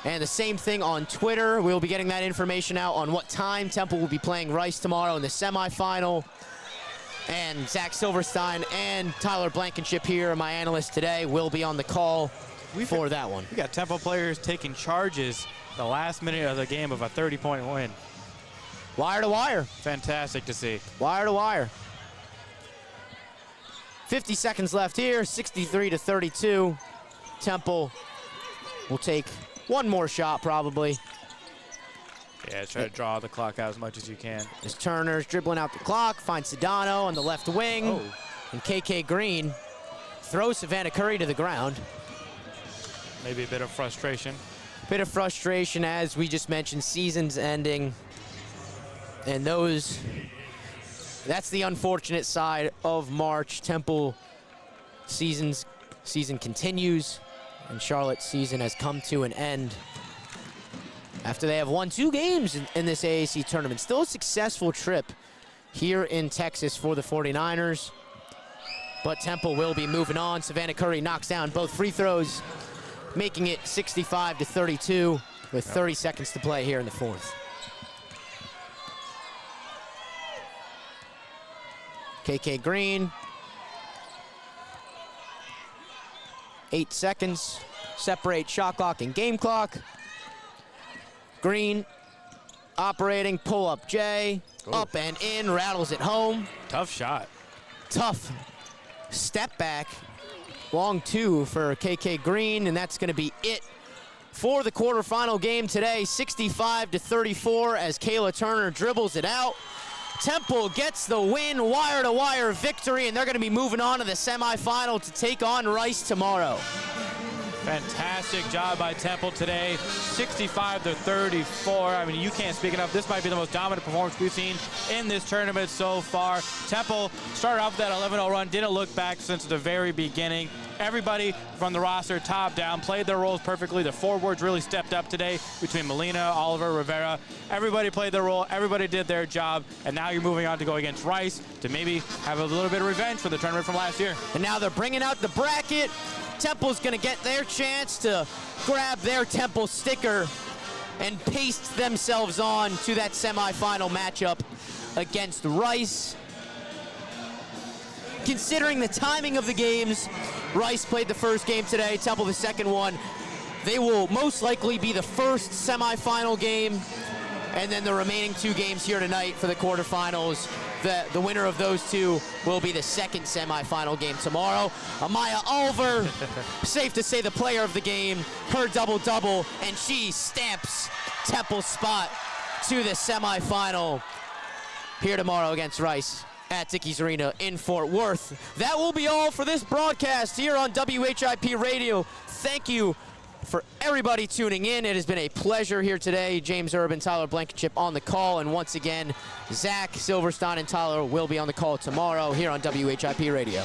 And the same thing on Twitter. We'll be getting that information out on what time Temple will be playing Rice tomorrow in the semifinal. And Zach Silverstein and Tyler Blankenship here, my analyst today, will be on the call for that one. We got Temple players taking charges the last minute of the game of a 30-point win. Wire to wire. Fantastic to see. Wire to wire. 50 seconds left here, 63-32. Temple will take one more shot probably. Yeah, try to draw the clock out as much as you can. As Turner's dribbling out the clock, finds Sedano on the left wing. Oh. And KK Green throws Savannah Curry to the ground. Maybe a bit of frustration. Bit of frustration, as we just mentioned, season's ending. And that's the unfortunate side of March. Temple season continues, and Charlotte's season has come to an end after they have won 2 games in this AAC tournament. Still a successful trip here in Texas for the 49ers, but Temple will be moving on. Savannah Curry knocks down both free throws, making it 65-32 with 30 seconds to play here in the fourth. KK Green, 8 seconds, separate shot clock and game clock. Green operating, pull up J, up and in, rattles it home. Tough shot. Tough step back, long 2 for KK Green, and that's gonna be it for the quarterfinal game today, 65-34 as Kayla Turner dribbles it out. Temple gets the win, wire-to-wire victory, and they're going to be moving on to the semifinal to take on Rice tomorrow. Fantastic job by Temple today, 65-34. I mean, you can't speak enough. This might be the most dominant performance we've seen in this tournament so far. Temple started off with that 11-0 run, didn't look back since the very beginning. Everybody from the roster, top down, played their roles perfectly. The forwards really stepped up today between Molina, Oliver, Rivera. Everybody played their role, everybody did their job, and now you're moving on to go against Rice to maybe have a little bit of revenge for the tournament from last year. And now they're bringing out the bracket. Temple's gonna get their chance to grab their Temple sticker and paste themselves on to that semifinal matchup against Rice. Considering the timing of the games, Rice played the first game today, Temple the second one. They will most likely be the first semifinal game, and then the remaining 2 games here tonight for the quarterfinals. The winner of those 2 will be the second semifinal game tomorrow. Amaya Oliver, safe to say the player of the game, her double-double, and she stamps Temple's spot to the semifinal here tomorrow against Rice at Dickies Arena in Fort Worth. That will be all for this broadcast here on WHIP Radio. Thank you for everybody tuning in. It has been a pleasure here today. James Urban, Tyler Blankenship on the call, and once again, Zach Silverstein and Tyler will be on the call tomorrow here on WHIP Radio.